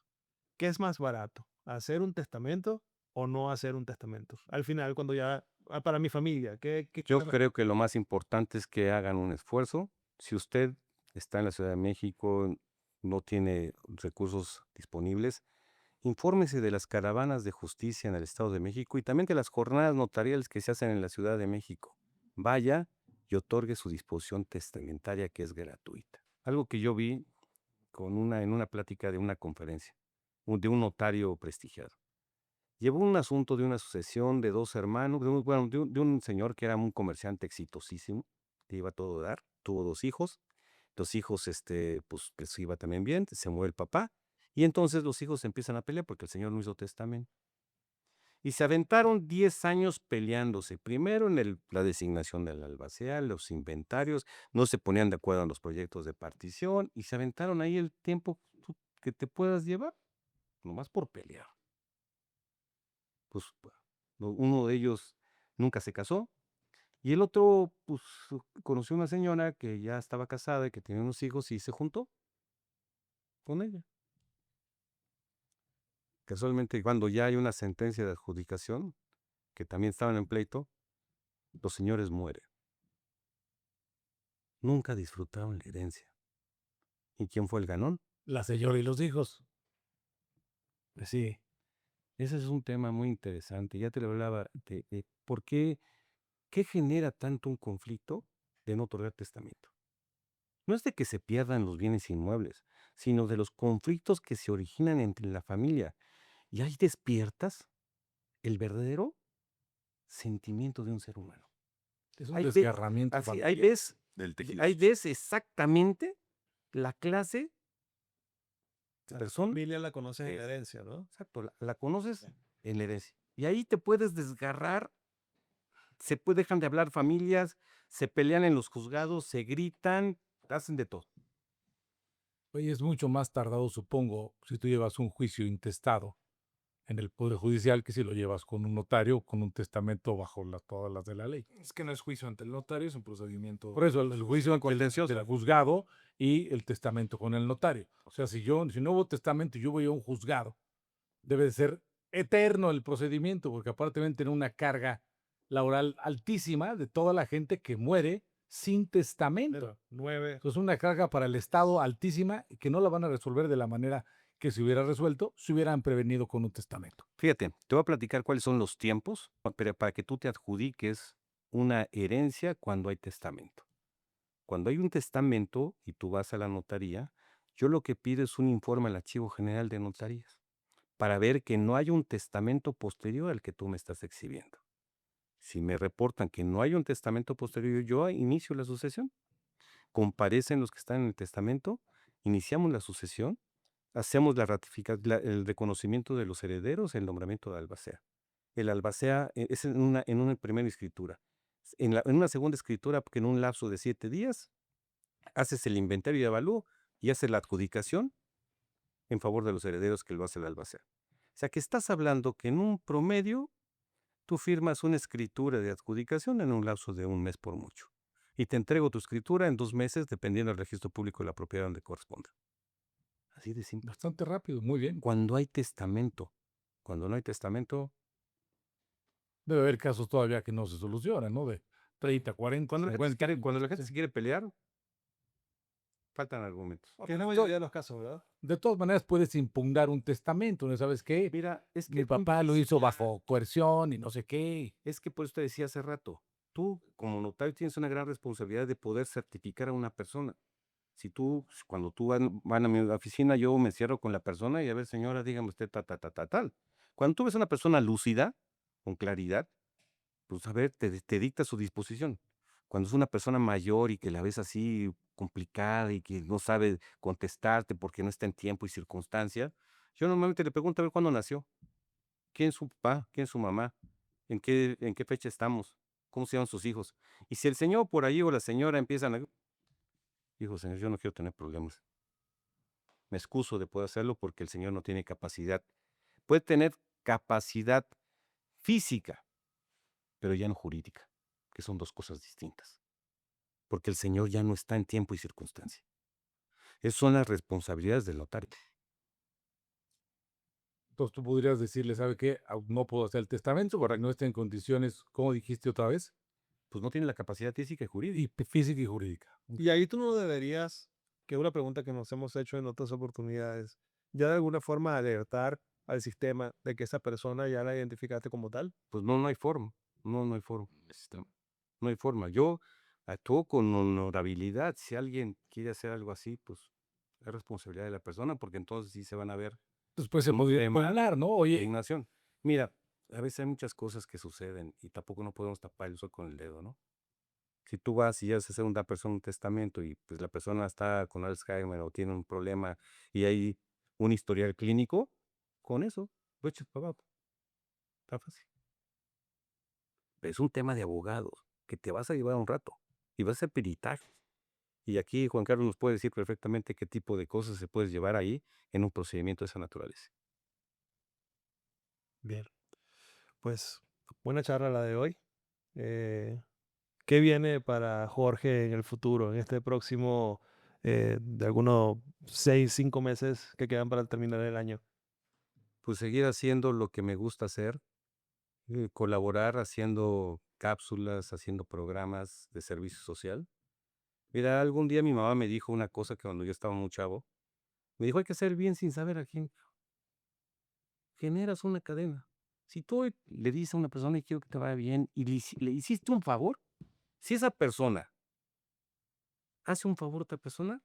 Speaker 3: ¿Qué es más barato? ¿Hacer un testamento o no hacer un testamento? Al final, cuando ya, para mi familia, ¿qué
Speaker 1: Yo creo que lo más importante es que hagan un esfuerzo. Si usted está en la Ciudad de México, no tiene recursos disponibles, infórmese de las caravanas de justicia en el Estado de México y también de las jornadas notariales que se hacen en la Ciudad de México. Vaya y otorgue su disposición testamentaria que es gratuita. Algo que yo vi en una plática de una conferencia, de un notario prestigiado. Llevó un asunto de una sucesión de dos hermanos, de un señor que era un comerciante exitosísimo, que iba a todo dar, tuvo dos hijos, pues les iba también bien, se muere el papá, y entonces los hijos se empiezan a pelear porque el señor no hizo testamento. Y se aventaron 10 años peleándose, primero en la designación del albacea, los inventarios, no se ponían de acuerdo en los proyectos de partición, y se aventaron ahí el tiempo que te puedas llevar, nomás por pelear. Pues uno de ellos nunca se casó y el otro pues conoció una señora que ya estaba casada y que tenía unos hijos y se juntó con ella. Casualmente cuando ya hay una sentencia de adjudicación, que también estaban en pleito, los señores mueren. Nunca disfrutaron la herencia. ¿Y quién fue el ganón?
Speaker 4: La señora y los hijos.
Speaker 1: Pues sí, ese es un tema muy interesante. Ya te lo hablaba de por qué genera tanto un conflicto de no otorgar testamento. No es de que se pierdan los bienes inmuebles, sino de los conflictos que se originan entre la familia. Y ahí despiertas el verdadero sentimiento de un ser humano.
Speaker 4: Es un
Speaker 1: Ahí
Speaker 4: desgarramiento
Speaker 1: ahí
Speaker 4: familiar.
Speaker 1: ves,
Speaker 2: Del tejido
Speaker 1: ahí
Speaker 2: social.
Speaker 1: ves exactamente la clase de
Speaker 3: La
Speaker 1: persona.
Speaker 3: familia la conoces en
Speaker 1: es-
Speaker 3: herencia, ¿no?
Speaker 1: Exacto, la conoces en la herencia. Y ahí te puedes desgarrar, dejan de hablar familias, se pelean en los juzgados, se gritan, hacen de todo.
Speaker 4: Oye, es mucho más tardado, supongo, si tú llevas un juicio intestado en el Poder Judicial que si lo llevas con un notario, con un testamento bajo todas las de la ley.
Speaker 5: Es que no es juicio ante el notario, es un procedimiento.
Speaker 4: Por eso el juicio ante
Speaker 1: Sentencioso.
Speaker 4: el juzgado y el testamento con el notario. O sea, si no hubo testamento y yo voy a un juzgado, debe de ser eterno el procedimiento, porque aparte deben tener una carga laboral altísima de toda la gente que muere sin testamento.
Speaker 3: Mira, 9.
Speaker 4: Entonces, una carga para el Estado altísima y que no la van a resolver de la manera que se hubiera resuelto si hubieran prevenido con un testamento.
Speaker 1: Fíjate, te voy a platicar cuáles son los tiempos, pero para que tú te adjudiques una herencia cuando hay testamento. Cuando hay un testamento y tú vas a la notaría, yo lo que pido es un informe al Archivo General de Notarías para ver que no hay un testamento posterior al que tú me estás exhibiendo. Si me reportan que no hay un testamento posterior, yo inicio la sucesión. Comparecen los que están en el testamento, iniciamos la sucesión, hacemos el reconocimiento de los herederos, el nombramiento de albacea. El albacea es en una primera escritura. En una segunda escritura, porque en un lapso de 7 días, haces el inventario y avalúo y haces la adjudicación en favor de los herederos que lo hace el albacea. O sea que estás hablando que en un promedio tú firmas una escritura de adjudicación en un lapso de 1 mes por mucho. Y te entrego tu escritura en 2 meses, dependiendo del registro público de la propiedad donde corresponda. Así de simple.
Speaker 5: Bastante rápido, muy bien.
Speaker 1: Cuando hay testamento, cuando no hay testamento,
Speaker 5: Debe haber casos todavía que no se solucionan, ¿no? De 30, 40,
Speaker 1: cuando la gente,
Speaker 5: 50 años.
Speaker 1: cuando la gente
Speaker 5: Sí.
Speaker 1: se quiere pelear, faltan argumentos.
Speaker 3: Que es la mayoría de los casos, ¿verdad?
Speaker 5: De todas maneras, puedes impugnar un testamento, ¿no sabes qué?
Speaker 1: Mira, es que
Speaker 5: Mi papá lo hizo bajo coerción y no sé qué.
Speaker 1: Es que por eso te decía hace rato, tú como notario tienes una gran responsabilidad de poder certificar a una persona. Si tú, cuando tú van a mi oficina, yo me cierro con la persona y a ver, señora, dígame usted tal. Cuando tú ves a una persona lúcida, con claridad, pues a ver, te dicta su disposición. Cuando es una persona mayor y que la ves así complicada y que no sabe contestarte porque no está en tiempo y circunstancia, yo normalmente le pregunto a ver cuándo nació, quién es su papá, quién es su mamá, en qué fecha estamos, cómo se llaman sus hijos. Y si el señor por ahí o la señora empiezan a, hijo, señor, yo no quiero tener problemas. Me excuso de poder hacerlo porque el señor no tiene capacidad. Puede tener capacidad física, pero ya no jurídica, que son 2 cosas distintas. Porque el señor ya no está en tiempo y circunstancia. Esas son las responsabilidades del notario.
Speaker 5: Entonces tú podrías decirle, ¿sabe qué? No puedo hacer el testamento porque no está en condiciones, ¿cómo dijiste otra vez?
Speaker 1: Pues no tiene la capacidad física y jurídica.
Speaker 5: Y física y jurídica.
Speaker 3: Y ahí tú no deberías, que es una pregunta que nos hemos hecho en otras oportunidades, ya de alguna forma alertar al sistema de que esa persona ya la identificaste como tal.
Speaker 1: Pues no hay forma. No hay forma. No hay forma. Yo actúo con honorabilidad. Si alguien quiere hacer algo así, pues es responsabilidad de la persona, porque entonces sí se van a ver
Speaker 5: Después se
Speaker 1: un
Speaker 5: podría
Speaker 1: tema
Speaker 5: hablar, ¿no?
Speaker 1: de
Speaker 5: Oye,
Speaker 1: indignación. Mira, a veces hay muchas cosas que suceden y tampoco no podemos tapar el sol con el dedo, ¿no? Si tú vas y llevas a hacer una persona un testamento y pues la persona está con Alzheimer o tiene un problema y hay un historial clínico, con eso lo echas para abajo. Está fácil. Pero es un tema de abogados que te vas a llevar un rato y vas a hacer peritaje. Y aquí Juan Carlos nos puede decir perfectamente qué tipo de cosas se puede llevar ahí en un procedimiento de esa naturaleza.
Speaker 3: Bien. Pues buena charla la de hoy. ¿Qué viene para Jorge en el futuro, en este próximo, de algunos 6, 5 meses que quedan para terminar el año?
Speaker 1: Pues seguir haciendo lo que me gusta hacer, colaborar haciendo cápsulas, haciendo programas de servicio social. Mira, algún día mi mamá me dijo una cosa que cuando yo estaba muy chavo, me dijo, hay que hacer bien sin saber a quién. Generas una cadena. Si tú hoy le dices a una persona y quiero que te vaya bien y le hiciste un favor, si esa persona hace un favor a otra persona,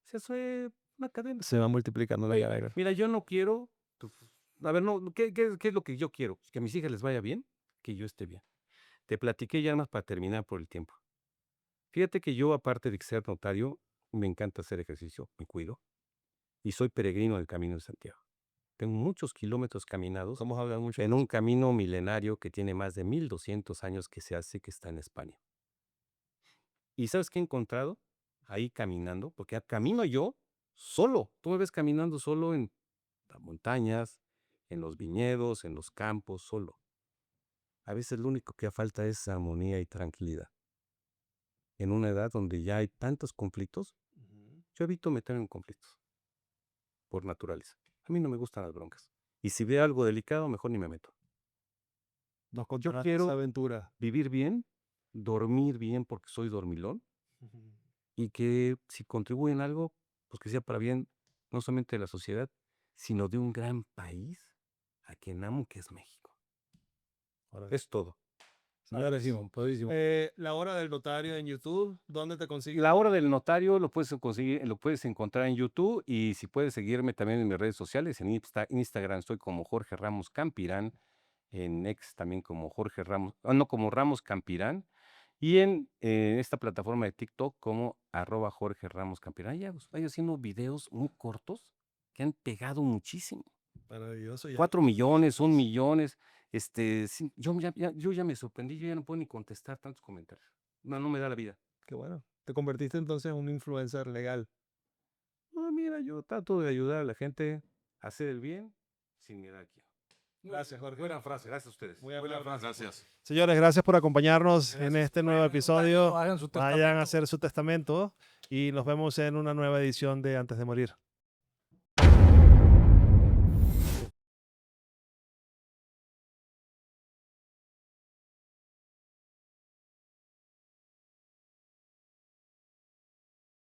Speaker 1: se hace una cadena.
Speaker 3: Se va multiplicando la
Speaker 1: Oye,
Speaker 3: cadena.
Speaker 1: mira, yo no quiero, a ver, no, ¿qué es lo que yo quiero? Que a mis hijas les vaya bien, que yo esté bien. Te platiqué ya más para terminar por el tiempo. Fíjate que yo, aparte de ser notario, me encanta hacer ejercicio, me cuido, y soy peregrino del Camino de Santiago. Tengo muchos kilómetros caminados
Speaker 3: Vamos a hablar mucho
Speaker 1: en
Speaker 3: de
Speaker 1: un
Speaker 3: eso.
Speaker 1: camino milenario que tiene más de 1200 años que se hace, que está en España. ¿Y sabes qué he encontrado ahí caminando? Porque camino yo solo. Tú me ves caminando solo en las montañas, en los viñedos, en los campos, solo. A veces lo único que falta es armonía y tranquilidad. En una edad donde ya hay tantos conflictos, yo evito meterme en conflictos, por naturaleza. A mí no me gustan las broncas. Y si veo algo delicado, mejor ni me meto.
Speaker 3: Nos
Speaker 1: Yo
Speaker 3: contarás esa
Speaker 1: quiero
Speaker 3: aventura.
Speaker 1: vivir bien, dormir bien porque soy dormilón, y que si contribuyen algo, pues que sea para bien, no solamente de la sociedad, sino de un gran país a quien amo, que es México.
Speaker 3: Órale.
Speaker 1: Es todo.
Speaker 5: padrísimo, padrísimo.
Speaker 3: La hora del notario en YouTube, ¿dónde te consigues?
Speaker 1: La hora del notario lo puedes conseguir, lo puedes encontrar en YouTube, y si puedes seguirme también en mis redes sociales, en Instagram estoy como Jorge Ramos Campirán, en X también como Jorge Ramos, no, como Ramos Campirán, y en esta plataforma de TikTok como @Jorge Ramos Campirán. Ya estoy haciendo videos muy cortos que han pegado muchísimo.
Speaker 3: Maravilloso.
Speaker 1: 4 millones, 1 millones. Sí, yo ya me sorprendí, yo ya no puedo ni contestar tantos comentarios. No me da la vida.
Speaker 3: Qué bueno. Te convertiste entonces en un influencer legal.
Speaker 1: Mira, mira, yo trato de ayudar a la gente a hacer el bien sin mirar a quién.
Speaker 3: Gracias, Jorge.
Speaker 1: Buena frase, gracias a ustedes.
Speaker 3: Muy
Speaker 1: Buena
Speaker 3: amable.
Speaker 1: frase.
Speaker 2: Gracias.
Speaker 3: Señores, gracias por acompañarnos en este nuevo episodio.
Speaker 4: Hagan su
Speaker 3: Vayan a
Speaker 4: testamento.
Speaker 3: hacer su testamento y nos vemos en una nueva edición de Antes de Morir.